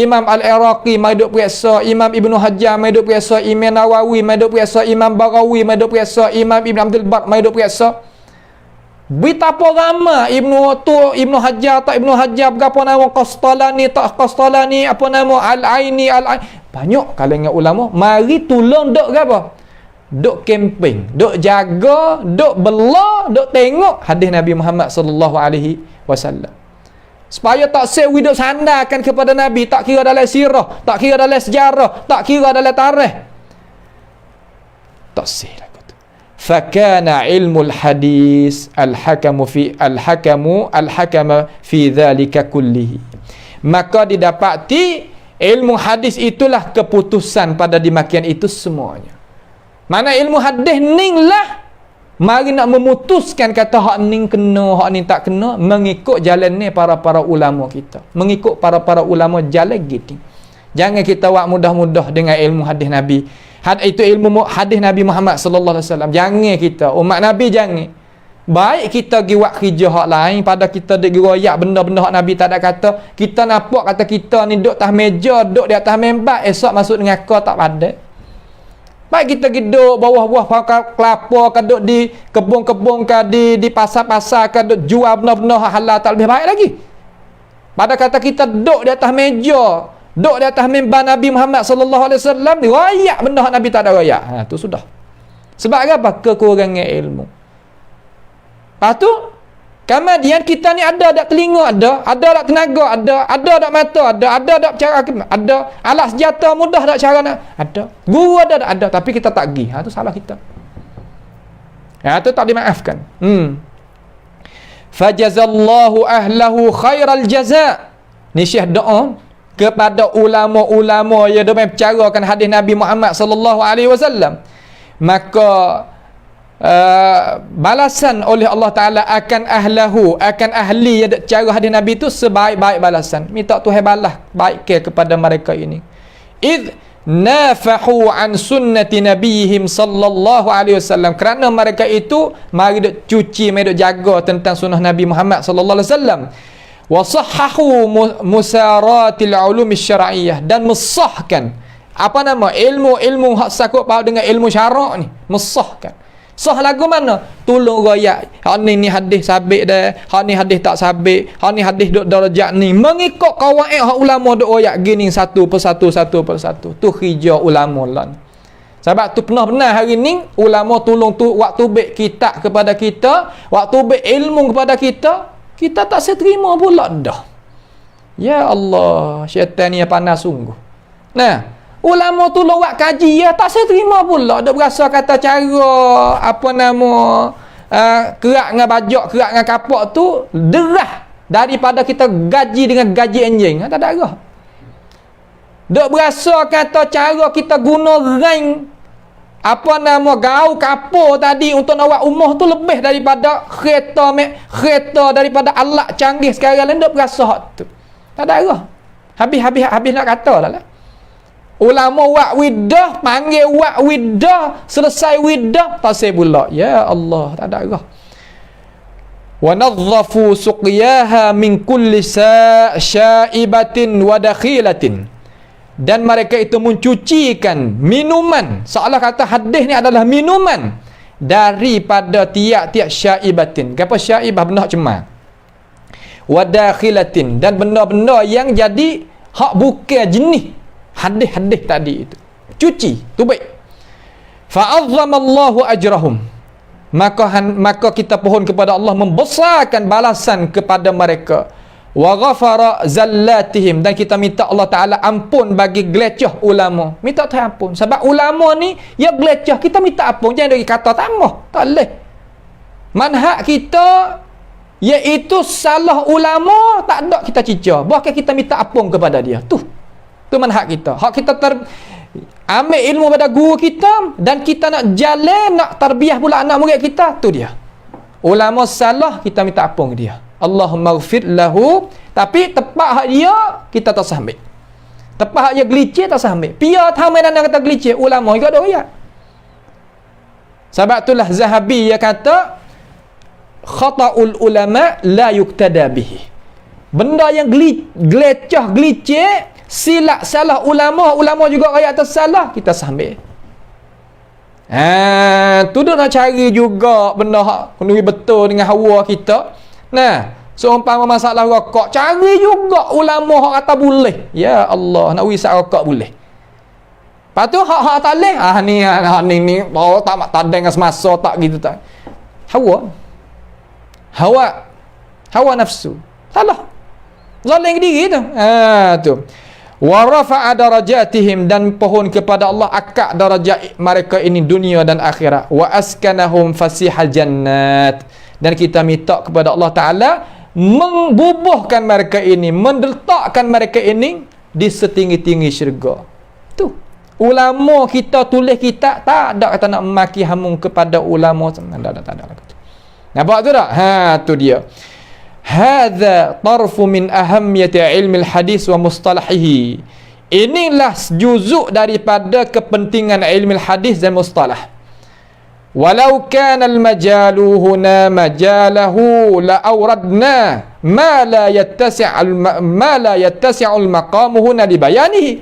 Imam Al-Iraqi mari dok periksa, Imam Ibnu Hajar mari dok periksa, Imam Nawawi mari dok periksa, Imam Bagawi mari dok periksa, Imam Ibn Abdul Bar mari dok periksa. Betapa ramai Ibnu Hajar tak Ibnu Hajar, berapa nama Qastalani tak Qastalani, apa nama Al-Aini banyak kalangan ulama mari tolong dok apa? Dok camping, dok jaga, dok bela, dok tengok hadis Nabi Muhammad sallallahu alaihi wasallam. Supaya tak sewi dok sandarkan kepada Nabi, tak kira dalam sirah, tak kira dalam sejarah, tak kira dalam tarikh. Tak seh. Fakana ilmu al-hadis al-hakamu fi dhalika kullihi, maka didapati ilmu hadis itulah keputusan pada demikian itu semuanya. Mana ilmu hadis ning lah mari nak memutuskan kata hak ning kena, hak ning tak kena, mengikut jalan ni para ulama kita, mengikut para ulama jalan gitu. Jangan kita buat mudah-mudah dengan ilmu hadis Nabi. Itu ilmu hadis Nabi Muhammad sallallahu alaihi wasallam. Jangan kita umat Nabi, jangan. Baik kita pergi buat kerja hak lain, pada kita dek royak benda-benda hak Nabi tak ada kata, kita nampak kata kita ni duduk atas meja, duduk di atas mimbar, esok masuk dengan kau tak pada. Baik kita duduk bawah-bawah kelapa, ke duduk di kebun-kebun, ke di pasar-pasar, ke duduk jual benda-benda halal, tak lebih baik lagi. Pada kata kita duduk di atas meja, duduk di atas mimbar Nabi Muhammad sallallahu alaihi wasallam, royak benda hak Nabi tak ada royak. Tu sudah. Sebab apa? Kekurangan ilmu. Lepas tu, kemudian kita ni ada tak telinga, ada tak tenaga, ada tak mata, ada tak cara, ada alat senjata mudah tak cara nak, ada. Guru ada, tapi kita tak pergi. Tu salah kita. Tu tak dimaafkan. Fajazallahu ahlahu khairal jaza. Ni Syekh doa kepada ulama-ulama yang demi bercarakan hadis Nabi Muhammad sallallahu alaihi wasallam, maka balasan oleh Allah Taala akan ahli yang cara hadis Nabi itu sebaik-baik balasan. Minta Tuhan balas baik kepada mereka ini. Id nafahu an sunnati nabiyihim sallallahu alaihi wasallam, kerana mereka itu mari duk cuci, mari duk jaga tentang sunnah Nabi Muhammad sallallahu alaihi wasallam. Wasahhahu musaratil ulum syar'iyyah, dan mensahkan apa nama ilmu hak sakut paut dengan ilmu syarak ni, mensahkan. Sah lagu mana? Tolong royak hak ni hadis sabit dah, hak ni hadis tak sabit, hak ni hadis duk darajat ni, mengikut kawaid hak ulama duk royak gini satu persatu. Tu hijau ulama lah. Sebab tu benar hari ni ulama tolong tu waktu baik kitab kepada kita, waktu baik ilmu kepada kita tak seterima pula dah. Ya Allah, syaitan ni panas sungguh. Nah, ulama tu lawak kaji ya, tak saya terima pula. Dok berasa kata cara apa nama kerak dengan bajak, kerak dengan kapak tu derah daripada kita gaji dengan gaji anjing. Tak ada arah. Dok berasa kata cara kita guna rank apa nama gau kapur tadi untuk nak buat rumah tu lebih daripada kereta daripada alat canggih sekarang lain. Dok berasa hak tu. Tak ada arah. Habis nak kata lah. Ulama wak widah, panggil wak widah, selesai widah, tak say pula. Ya Allah, tak ada arah. Wa nadhafu suqiyaha min kulli syaibatin wa dakhilatin. Dan mereka itu mencucikan minuman. Seolah kata hadis ni adalah minuman daripada tiap-tiap syaibatin. Apa syaibah? Benda cemar. Wa dakhilatin, dan benda-benda yang jadi hak bukan jenis hadis-hadis tadi itu. Cuci, tu baik. Fa'azzamallahu ajrahum. Maka kita pohon kepada Allah membesarkan balasan kepada mereka. Wa ghafara zallatihim, dan kita minta Allah Ta'ala ampun bagi gelecah ulama. Minta Tuhan ampun. Sebab ulama ni ya gelecah, kita minta ampun. Jangan dari kata tambah. Tak boleh. Manhaj kita iaitu salah ulama, tak ada kita cicah. Bahkan kita minta ampun kepada dia. Tu manhaj kita. Hak kita ambil ilmu pada guru kita, dan kita nak jalan, nak tarbiyah pula anak murid kita, tu dia. Ulama salah, kita minta ampun ke dia. Allahumma ghfir lahu. Tapi tepat hak dia, kita tak sah ambil. Tepat hak dia gelicir, tak sah ambil. Pia tamai dan kata gelicir, ulama juga ada ayat. Sebab itulah Zahabi dia kata khata'ul ulama la yuktada bihi. Benda yang gelecah, gelicir, silap salah ulama juga ayat tersalah, kita sambil. Tu dah nak cari juga benda hak kena betul dengan hawa kita. Nah, seumpama masalah rokok, cari juga ulama hak kata boleh. Ya Allah, nak wisat rokok boleh. Lepas tu hak tak boleh. Ni bawa tak ada dengan semasa tak gitu tak. Hawa nafsu. Salah. Zalim diri tu. Tu. Wa rafa'a darajatihim, dan pohon kepada Allah akak darajat mereka ini dunia dan akhirat. Wa askanahum fasihal jannat, dan kita minta kepada Allah Ta'ala membubuhkan mereka ini, meletakkan mereka ini di setinggi-tinggi syurga. Tu ulama kita tulis kitab, tak ada kata nak memaki hamung kepada ulama. Tak ada. Nampak tu tak? Tu dia. Hadza tarfu min ahammiyati ilmi al-hadis wa mustalahihi. Inilah juzuk daripada kepentingan ilmu hadis dan mustalah. Walau kana al-majalu huna majalahu la awradna ma la yattasi'u al-maqam huna li bayanihi.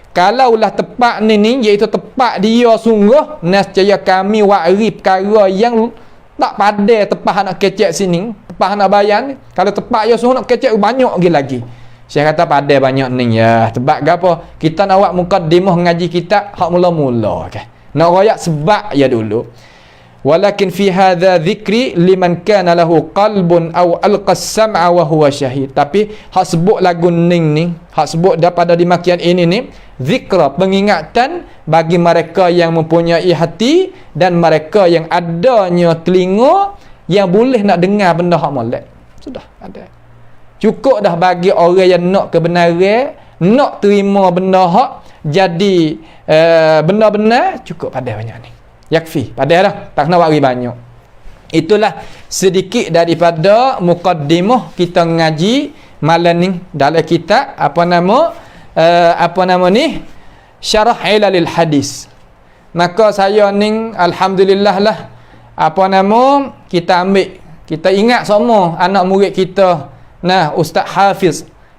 Kalaulah tepat ni iaitu tepat dia sungguh, nescaya kami wari perkara yang tak pandai tepat nak kecek sini, tepat nak bayan. Kalau tepat ya sungguh nak kecek banyak lagi. Saya kata pandai banyak ni ya. Sebab apa? Kita nak buat mukaddimah ngaji kitab hak mula-mula kan. Nak royak sebab ya dulu. Walakin fi hadza dhikri liman kana lahu qalbun aw alqa as-sam'a wa huwa syahid. Tapi hak sebut lagu ni, hak sebut daripada dimakian ini ni, zikra, pengingatan bagi mereka yang mempunyai hati dan mereka yang adanya telinga yang boleh nak dengar benda hak molek. Sudah ada. Cukup dah bagi orang yang nak kebenaran, nak terima benda hak jadi benar-benar, cukup pada banyak ni. Yakfi, pada dah, tak kena bagi banyak. Itulah sedikit daripada mukaddimah kita ngaji malam ni dalam kitab apa nama ni, Syarah Ilalil Hadis. Maka saya ni alhamdulillah lah kita ambil, kita ingat semua anak murid kita. Nah, Ustaz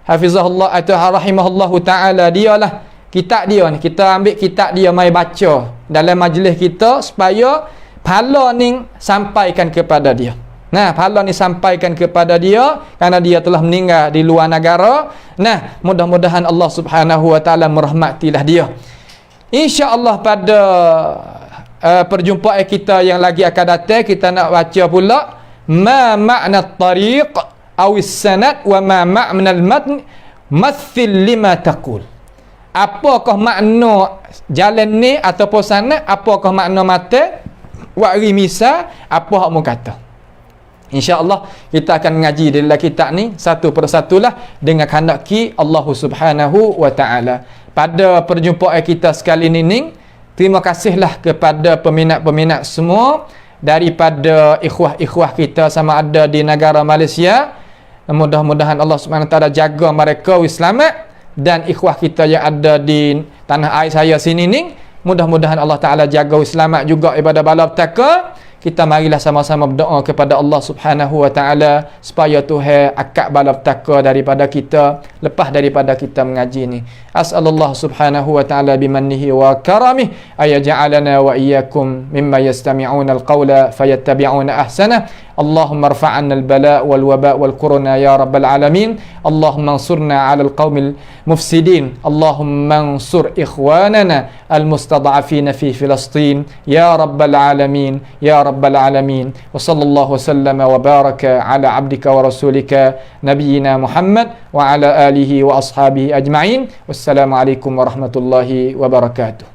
Hafizahullah atau rahimahullahu taala, dialah kitab dia ni, kita ambil kitab dia mai baca dalam majlis kita supaya pahala ni sampaikan kepada dia. Nah, pahala ni sampaikan kepada dia kerana dia telah meninggal di luar negara. Nah, mudah-mudahan Allah Subhanahu wa taala merahmatilah dia. Insya-Allah pada perjumpaan kita yang lagi akan datang, kita nak baca pula ma ma'na at-tariq aw as-sanad wa ma ma'na al-matn mathil lima taqul. apakah makna jalan ni ataupun sana, apakah makna mata wari misa, apa hak mu kata. InsyaAllah kita akan mengaji dalam kitab ni satu persatulah dengan kehendaki Allah Subhanahu wa ta'ala. Pada perjumpaan kita sekali ni, terima kasihlah kepada peminat-peminat semua daripada ikhwah-ikhwah kita sama ada di negara Malaysia. Mudah-mudahan Allah Subhanahu wa ta'ala jaga mereka selamat, dan ikhwah kita yang ada di tanah air saya sini ni, mudah-mudahan Allah Ta'ala jaga selamat juga daripada bala petaka. Kita marilah sama-sama berdoa kepada Allah Subhanahu wa ta'ala supaya Tuhan akak bala petaka daripada kita lepas daripada kita mengaji ni. As'alullah Subhanahu wa ta'ala bimannihi wa karamih ayaj'alana wa iyyakum mimma yastami'una al-qawla fayattabi'una ahsanah. Allahumma rfa'anna al-bala' wal-waba' wal-kuruna ya rabbal alamin. Allahumma ansurna 'ala al-qawmil mufsidin. Allahumma ansur ikhwanana al-mustad'afina fi Filastin ya rabbal alamin ya rabbal alamin. Wa sallallahu wasallama wa baraka ala abdika wa rasulika nabiyyina Muhammad wa ala alihi wa ashabihi ajma'in. Wassalamu alaikum warahmatullahi wabarakatuh.